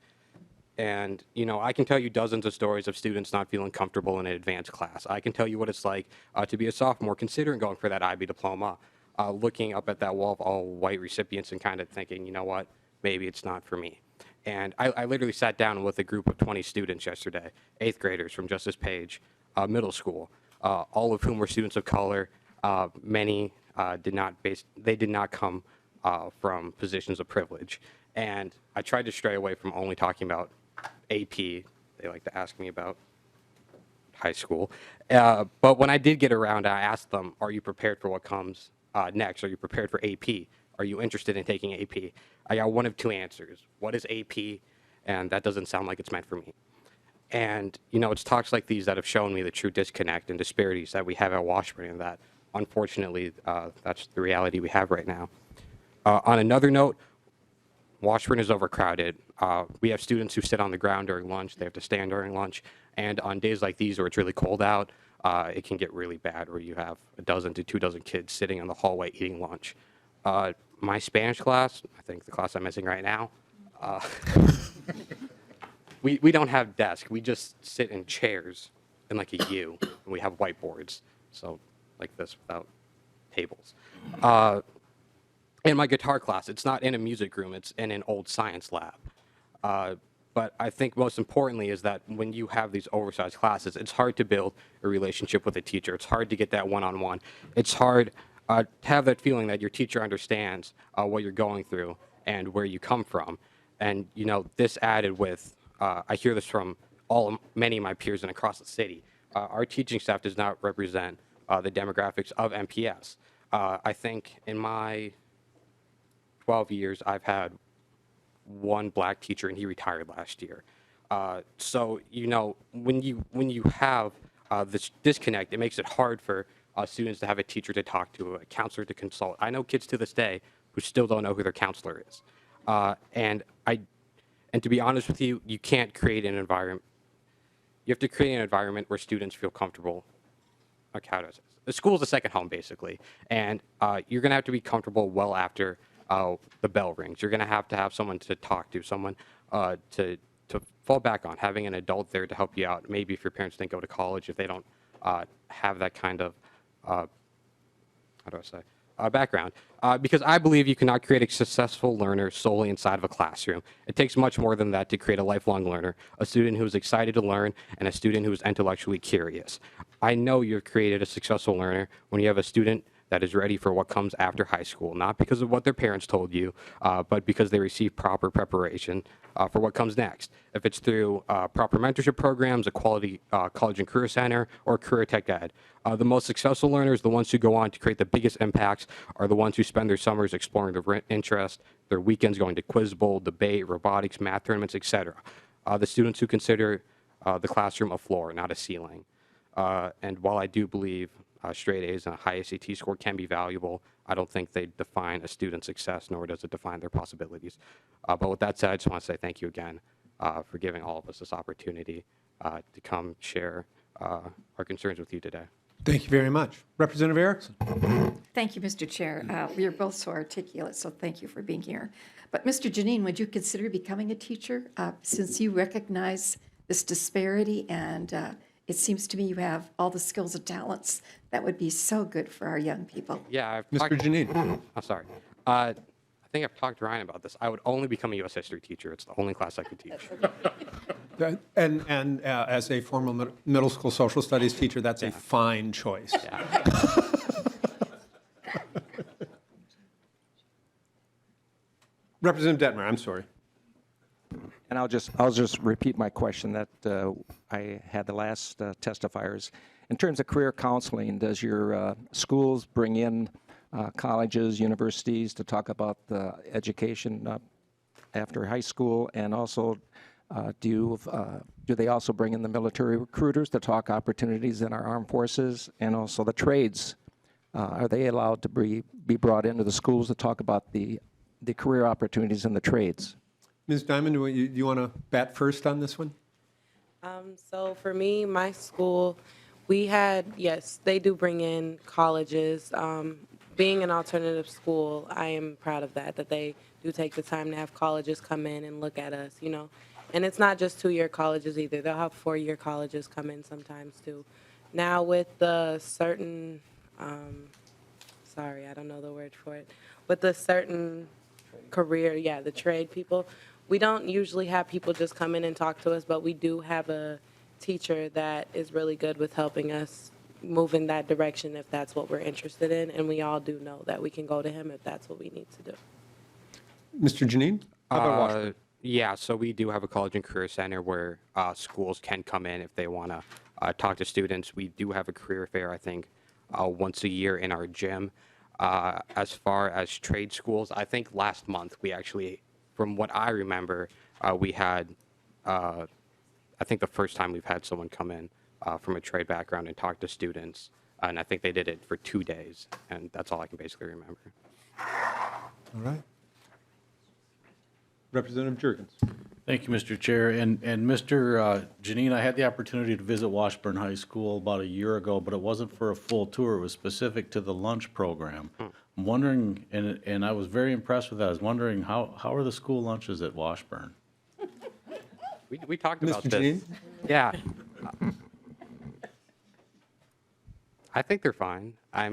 And, you know, I can tell you dozens of stories of students not feeling comfortable in an advanced class. I can tell you what it's like to be a sophomore considering going for that IB diploma. looking up at that wall of all white recipients and kind of thinking, you know what, maybe it's not for me. And I literally sat down with a group of 20 students yesterday, 8th graders from Justice Page Middle School, all of whom were students of color. Many did not come from positions of privilege. And I tried to stray away from only talking about AP. They like to ask me about high school. But when I did get around, I asked them, are you prepared for what comes next? Are you prepared for AP? Are you interested in taking AP? I got one of two answers. What is AP? And that doesn't sound like it's meant for me. And, you know, it's talks like these that have shown me the true disconnect and disparities that we have at Washburn, and that, unfortunately, that's the reality we have right now. On another note, Washburn is overcrowded. We have students who sit on the ground during lunch. They have to stand during lunch. And on days like these where it's really cold out, it can get really bad where you have a dozen to 2 dozen kids sitting in the hallway eating lunch. My Spanish class, I think the class I'm missing right now, we don't have desks. We just sit in chairs in like a U, and we have whiteboards, so like this without tables. In my guitar class, it's not in a music room, it's in an old science lab. But I think most importantly is that when you have these oversized classes, it's hard to build a relationship with a teacher. It's hard to get that one-on-one. It's hard to have that feeling that your teacher understands what you're going through and where you come from. And, you know, this added with, I hear this from many of my peers and across the city, our teaching staff does not represent the demographics of MPS. I think in my 12 years, I've had one black teacher, and he retired last year. So, you know, when you have this disconnect, it makes it hard for students to have a teacher to talk to, a counselor to consult. I know kids to this day who still don't know who their counselor is. And to be honest with you, you can't create an environment. You have to create an environment where students feel comfortable. Like how does it? The school is a second home, basically, and you're going to have to be comfortable well after the bell rings. You're going to have someone to talk to, someone to fall back on, having an adult there to help you out. Maybe if your parents didn't go to college, if they don't have that kind of background. Because I believe you cannot create a successful learner solely inside of a classroom. It takes much more than that to create a lifelong learner, a student who is excited to learn, and a student who is intellectually curious. I know you've created a successful learner when you have a student that is ready for what comes after high school, not because of what their parents told you, but because they receive proper preparation for what comes next. If it's through proper mentorship programs, a quality college and career center, or career tech ed. The most successful learners, the ones who go on to create the biggest impacts, are the ones who spend their summers exploring their interests, their weekends going to quiz bowl, debate, robotics, math tournaments, etc. The students who consider the classroom a floor, not a ceiling. And while I do believe straight A's and a high ACT score can be valuable, I don't think they define a student's success, nor does it define their possibilities. But with that said, I just want to say thank you again for giving all of us this opportunity to come share our concerns with you today. Thank you very much. Representative Erickson. Thank you, Mr. Chair. You're both so articulate, so thank you for being here. But Mr. Janine, would you consider becoming a teacher since you recognize this disparity and it seems to me you have all the skills and talents that would be so good for our young people. Yeah, Mr. Janine. I'm sorry. I think I've talked to Ryan about this. I would only become a U.S. history teacher. It's the only class I could teach. And as a former middle school social studies teacher, that's a fine choice. Yeah. Representative Detmer, I'm sorry. And I'll just repeat my question that I had the last testifiers. In terms of career counseling, does your schools bring in colleges, universities to talk about the education after high school, and also do they also bring in the military recruiters to talk opportunities in our armed forces, and also the trades? Are they allowed to be brought into the schools to talk about the career opportunities in the trades? Ms. Diamond, do you want to bat first on this one? So for me, my school, we had, yes, they do bring in colleges. Being an alternative school, I am proud of that they do take the time to have colleges come in and look at us, you know. And it's not just 2-year colleges either. They'll have 4-year colleges come in sometimes too. Now with the certain sorry, I don't know the word for it. With a certain career, yeah, the trade people. We don't usually have people just come in and talk to us, but we do have a teacher that is really good with helping us move in that direction if that's what we're interested in. And we all do know that we can go to him if that's what we need to do. Mr. Janine? How about Washburn? Yeah, so we do have a college and career center where schools can come in if they want to talk to students. We do have a career fair, I think, once a year in our gym. As far as trade schools, I think last month we actually, from what I remember, we had, I think the first time we've had someone come in from a trade background and talk to students. And I think they did it for 2 days. And that's all I can basically remember. All right. Representative Jurgens. Thank you, Mr. Chair. And Mr. Janine, I had the opportunity to visit Washburn High School about a year ago, but it wasn't for a full tour. It was specific to the lunch program. I'm wondering, and I was very impressed with that. I was wondering, how are the school lunches at Washburn? We talked about Mr. this. Janine? Yeah. I think they're fine. I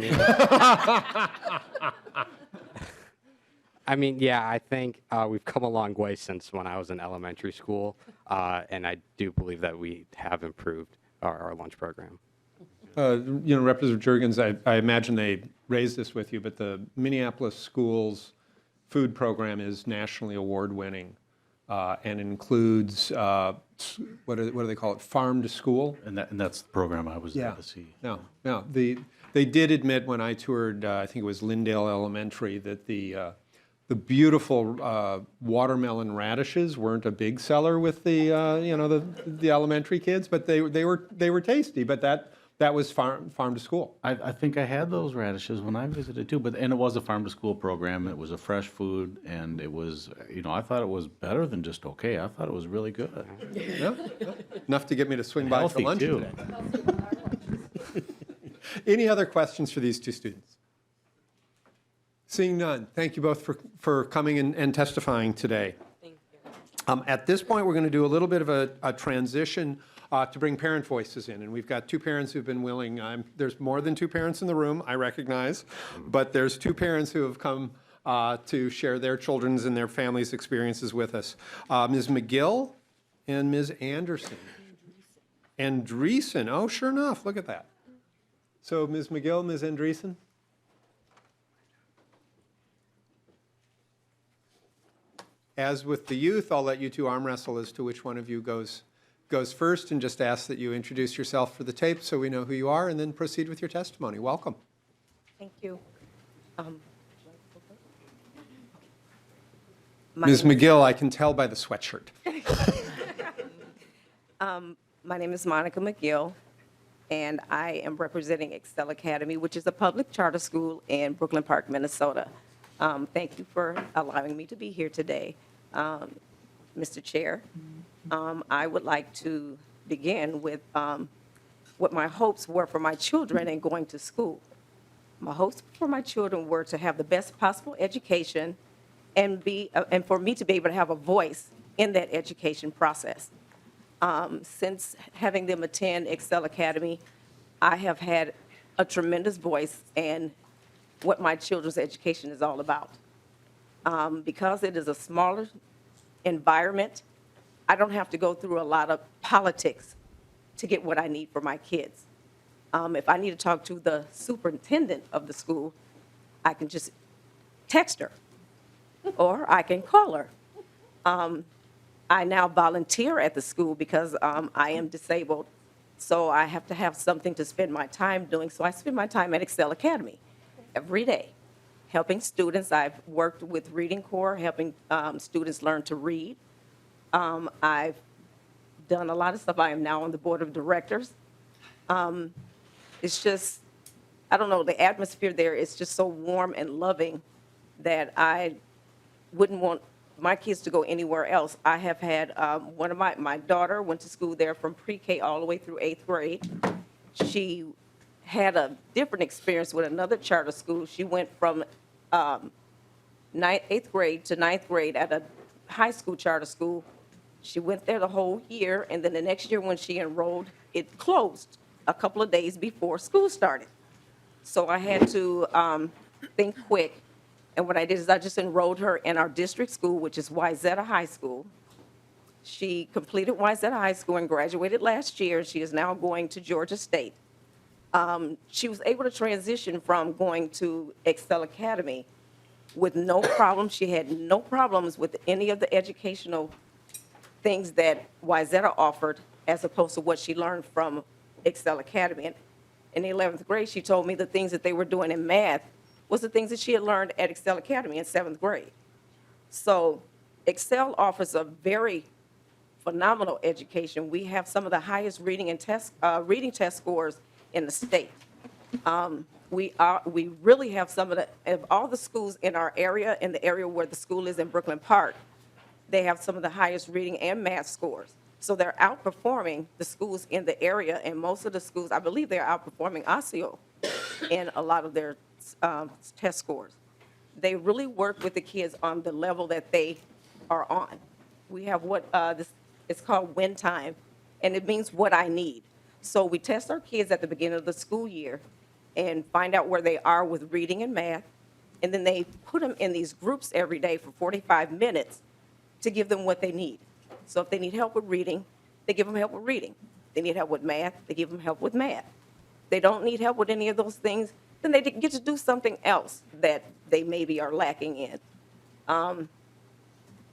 mean, yeah, I think we've come a long way since when I was in elementary school, and I do believe that we have improved our lunch program. Representative Jurgens, I imagine they raised this with you, but the Minneapolis schools food program is nationally award-winning, and includes, what do they call it, farm to school? And that's the program I was there to see. No. They did admit when I toured, I think it was Lindale Elementary, that the beautiful watermelon radishes weren't a big seller with the elementary kids, but they were tasty. But that was farm to school. I think I had those radishes when I visited too, and it was a farm to school program. It was a fresh food, and it was, I thought it was better than just okay. I thought it was really good. Yeah. Enough to get me to swing by for Healthy, lunch too. today. Any other questions for these two students? Seeing none, thank you both for coming and testifying today. Thank you. At this point, we're going to do a little bit of a transition to bring parent voices in. And we've got two parents who've been willing. There's more than two parents in the room, I recognize. But there's two parents who have come to share their children's and their families' experiences with us. Ms. McGill and Ms. Anderson. Andreessen. Oh, sure enough. Look at that. So Ms. McGill, Ms. Andreessen. As with the youth, I'll let you two arm wrestle as to which one of you goes first, and just ask that you introduce yourself for the tape so we know who you are, and then proceed with your testimony. Welcome. Thank you. Ms. McGill, I can tell by the sweatshirt. My name is Monica McGill, and I am representing Excel Academy, which is a public charter school in Brooklyn Park, Minnesota. Thank you for allowing me to be here today. Mr. Chair, I would like to begin with what my hopes were for my children in going to school. My hopes for my children were to have the best possible education and for me to be able to have a voice in that education process. Since having them attend Excel Academy, I have had a tremendous voice in what my children's education is all about. Because it is a smaller environment, I don't have to go through a lot of politics to get what I need for my kids. If I need to talk to the superintendent of the school, I can just text her, or I can call her. I now volunteer at the school because I am disabled, so I have to have something to spend my time doing. So I spend my time at Excel Academy every day, helping students. I've worked with Reading Corps, helping students learn to read. I've done a lot of stuff. I am now on the board of directors. It's just, I don't know, the atmosphere there is just so warm and loving that I wouldn't want my kids to go anywhere else. I have had one of my daughter went to school there from pre-K all the way through 8th grade. She had a different experience with another charter school. She went from 8th grade to 9th grade at a high school charter school. She went there the whole year, and then the next year when she enrolled, it closed a couple of days before school started. So I had to think quick. And what I did is I just enrolled her in our district school, which is Wyzetta High School. She completed Wyzetta High School and graduated last year. She is now going to Georgia State. She was able to transition from going to Excel Academy with no problems. She had no problems with any of the educational things that Wyzetta offered as opposed to what she learned from Excel Academy. And in the 11th grade, she told me the things that they were doing in math was the things that she had learned at Excel Academy in 7th grade. So Excel offers a very phenomenal education. We have some of the highest reading test scores in the state. We really have some of all the schools in our area, in the area where the school is in Brooklyn Park, they have some of the highest reading and math scores. So they're outperforming the schools in the area, and most of the schools, I believe they're outperforming OSSEO in a lot of their test scores. They really work with the kids on the level that they are on. We have what it's called win time, and it means what I need. So we test our kids at the beginning of the school year and find out where they are with reading and math, and then they put them in these groups every day for 45 minutes to give them what they need. So if they need help with reading, they give them help with reading. They need help with math, they give them help with math. They don't need help with any of those things, then they get to do something else that they maybe are lacking in.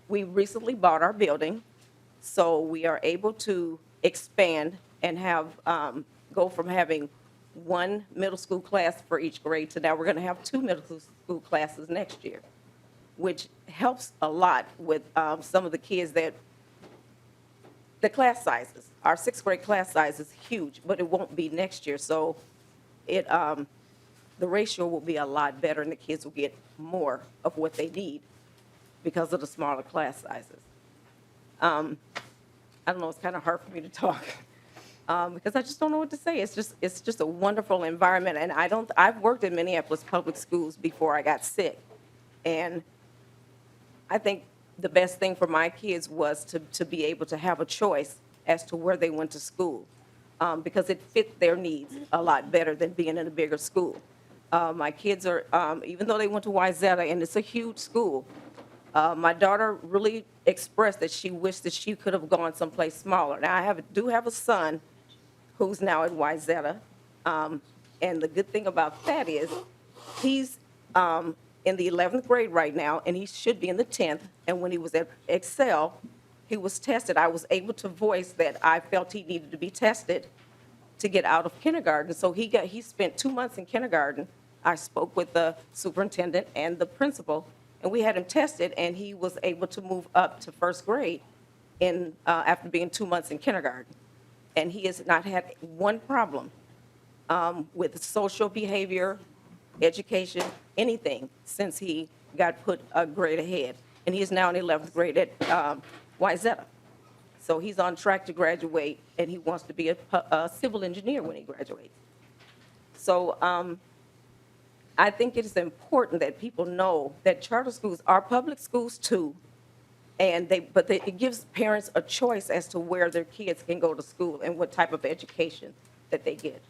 We recently bought our building, so we are able to expand and have go from having one middle school class for each grade to now we're going to have 2 middle school classes next year, which helps a lot with some of the kids that the class sizes. Our 6th grade class size is huge, but it won't be next year. So it the ratio will be a lot better, and the kids will get more of what they need because of the smaller class sizes. I don't know, it's kind of hard for me to talk because I just don't know what to say. It's just a wonderful environment, and I've worked in Minneapolis public schools before I got sick, and I think the best thing for my kids was to be able to have a choice as to where they went to school because it fit their needs a lot better than being in a bigger school. My kids are, even though they went to Wyzetta, and it's a huge school, my daughter really expressed that she wished that she could have gone someplace smaller. Now, I do have a son who's now at Wyzetta, and the good thing about that is he's in the 11th grade right now, and he should be in the 10th, and when he was at Excel, he was tested. I was able to voice that I felt he needed to be tested to get out of kindergarten, so he spent 2 months in kindergarten. I spoke with the superintendent and the principal, and we had him tested, and he was able to move up to 1st grade after being 2 months in kindergarten. And he has not had one problem with social behavior, education, anything, since he got put a grade ahead. And he is now in 11th grade at Wyzetta. So he's on track to graduate, and he wants to be a civil engineer when he graduates. So I think it is important that people know that charter schools are public schools too, and it gives parents a choice as to where their kids can go to school and what type of education that they get.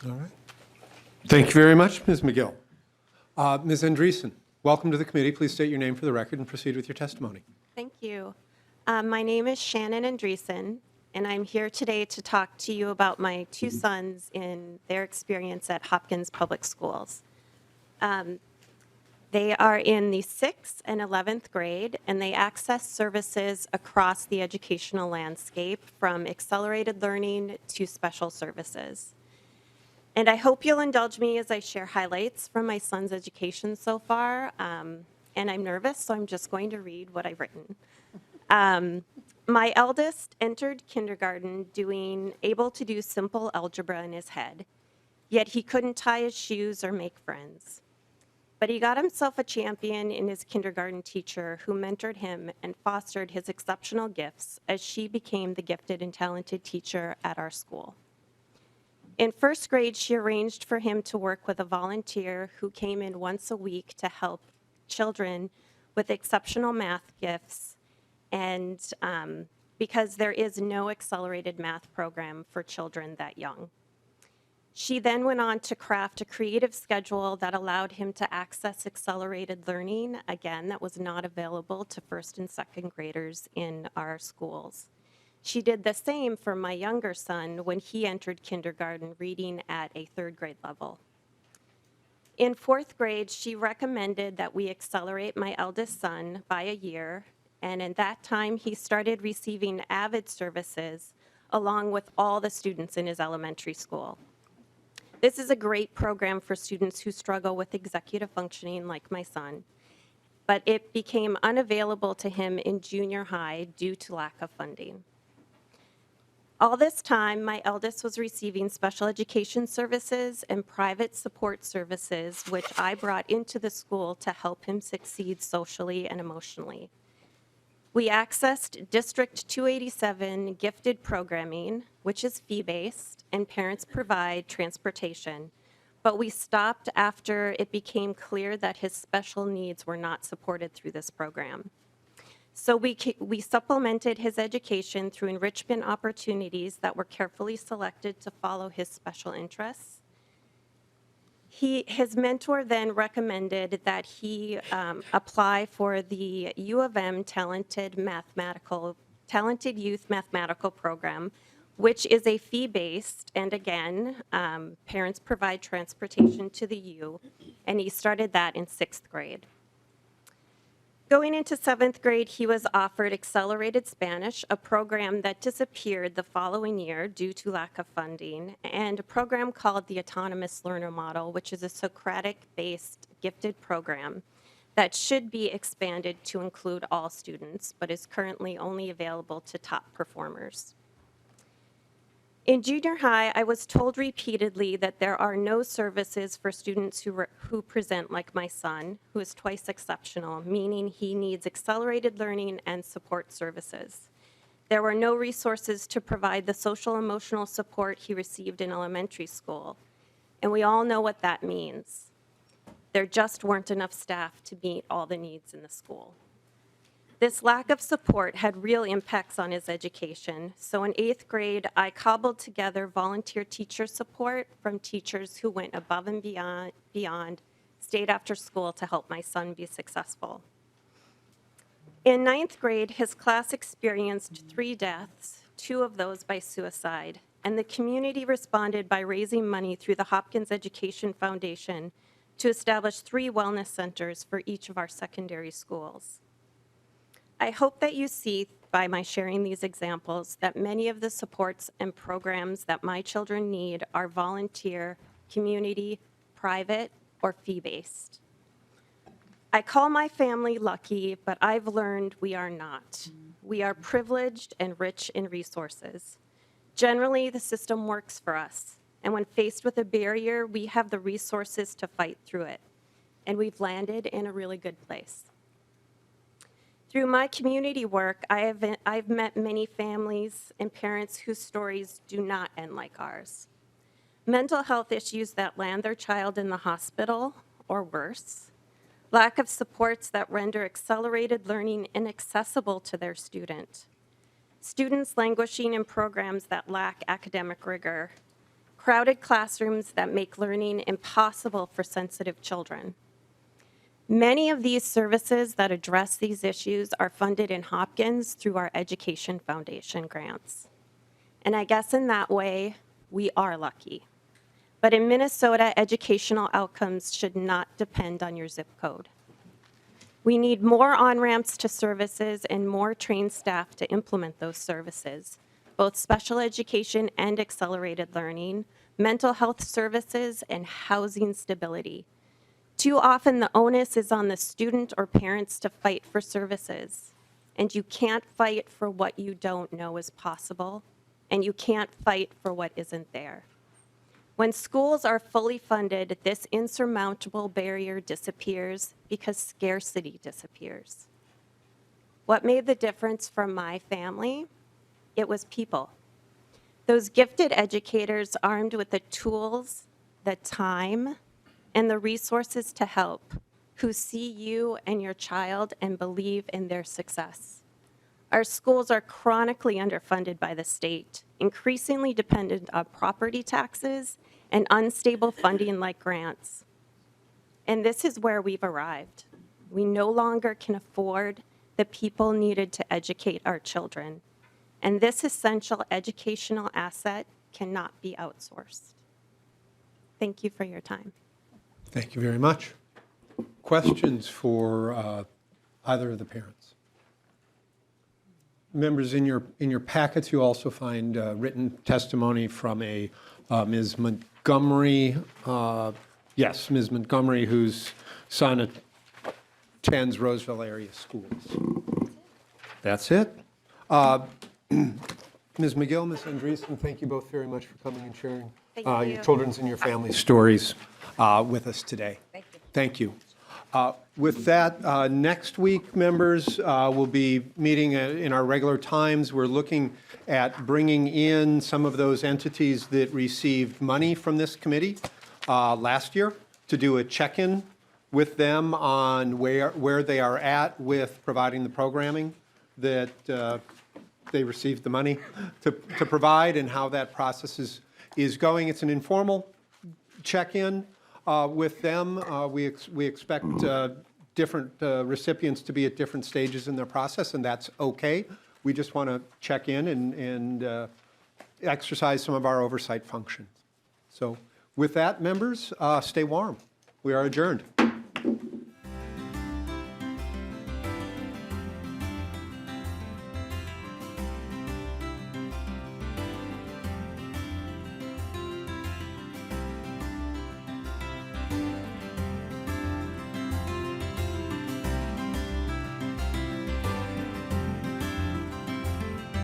All right. Thank you very much, Ms. McGill. Ms. Andreessen, welcome to the committee. Please state your name for the record and proceed with your testimony. Thank you. My name is Shannon Andreessen, and I'm here today to talk to you about my 2 sons in their experience at Hopkins Public Schools. They are in the 6th and 11th grade, and they access services across the educational landscape, from accelerated learning to special services. And I hope you'll indulge me as I share highlights from my son's education so far. And I'm nervous, so I'm just going to read what I've written. My eldest entered kindergarten able to do simple algebra in his head, yet he couldn't tie his shoes or make friends. But he got himself a champion in his kindergarten teacher, who mentored him and fostered his exceptional gifts as she became the gifted and talented teacher at our school. In 1st grade, she arranged for him to work with a volunteer who came in once a week to help children with exceptional math gifts, and because there is no accelerated math program for children that young. She then went on to craft a creative schedule that allowed him to access accelerated learning, again, that was not available to first and second graders in our schools. She did the same for my younger son when he entered kindergarten, reading at a third grade level. In fourth grade, she recommended that we accelerate my eldest son by a year, and in that time, he started receiving AVID services along with all the students in his elementary school. This is a great program for students who struggle with executive functioning like my son, but it became unavailable to him in junior high due to lack of funding. All this time, my eldest was receiving special education services and private support services, which I brought into the school to help him succeed socially and emotionally. We accessed District 287 gifted programming, which is fee-based, and parents provide transportation. But we stopped after it became clear that his special needs were not supported through this program. So we supplemented his education through enrichment opportunities that were carefully selected to follow his special interests. His mentor then recommended that he apply for the U of M Talented Youth Mathematical Program, which is a fee-based, and again, parents provide transportation to the U, and he started that in 6th grade. Going into 7th grade, he was offered Accelerated Spanish, a program that disappeared the following year due to lack of funding, and a program called the Autonomous Learner Model, which is a Socratic-based gifted program that should be expanded to include all students, but is currently only available to top performers. In junior high, I was told repeatedly that there are no services for students who present like my son, who is twice exceptional, meaning he needs accelerated learning and support services. There were no resources to provide the social emotional support he received in elementary school, and we all know what that means. There just weren't enough staff to meet all the needs in the school. This lack of support had real impacts on his education. So in 8th grade, I cobbled together volunteer teacher support from teachers who went above and beyond, stayed after school to help my son be successful. In 9th grade, his class experienced 3 deaths, 2 of those by suicide, and the community responded by raising money through the Hopkins Education Foundation to establish 3 wellness centers for each of our secondary schools. I hope that you see by my sharing these examples that many of the supports and programs that my children need are volunteer, community, private, or fee-based. I call my family lucky, but I've learned we are not. We are privileged and rich in resources. Generally, the system works for us, and when faced with a barrier, we have the resources to fight through it, and we've landed in a really good place. Through my community work, I've met many families and parents whose stories do not end like ours. Mental health issues that land their child in the hospital or worse, lack of supports that render accelerated learning inaccessible to their student, students languishing in programs that lack academic rigor, crowded classrooms that make learning impossible for sensitive children. Many of these services that address these issues are funded in Hopkins through our Education Foundation grants. And I guess in that way, we are lucky. But in Minnesota, educational outcomes should not depend on your zip code. We need more on-ramps to services and more trained staff to implement those services, both special education and accelerated learning, mental health services, and housing stability. Too often, the onus is on the student or parents to fight for services. And you can't fight for what you don't know is possible, and you can't fight for what isn't there. When schools are fully funded, this insurmountable barrier disappears because scarcity disappears. What made the difference for my family? It was people. Those gifted educators armed with the tools, the time, and the resources to help, who see you and your child and believe in their success. Our schools are chronically underfunded by the state, increasingly dependent on property taxes and unstable funding like grants. And this is where we've arrived. We no longer can afford the people needed to educate our children. And this essential educational asset cannot be outsourced. Thank you for your time. Thank you very much. Questions for either of the parents? Members, in your packets, you also find written testimony from a Ms. Montgomery, yes, Ms. Montgomery, whose son attends Roseville area schools. That's it. Ms. McGill, Ms. Andreessen, thank you both very much for coming and sharing your children's and your family's stories with us today. Thank you. With that, next week, members, we'll be meeting in our regular times. We're looking at bringing in some of those entities that received money from this committee last year to do a check-in with them on where they are at with providing the programming that they received the money to provide and how that process is going. It's an informal check-in with them. We expect different recipients to be at different stages in their process, and that's okay. We just want to check in and exercise some of our oversight functions. So with that, members, stay warm. We are adjourned.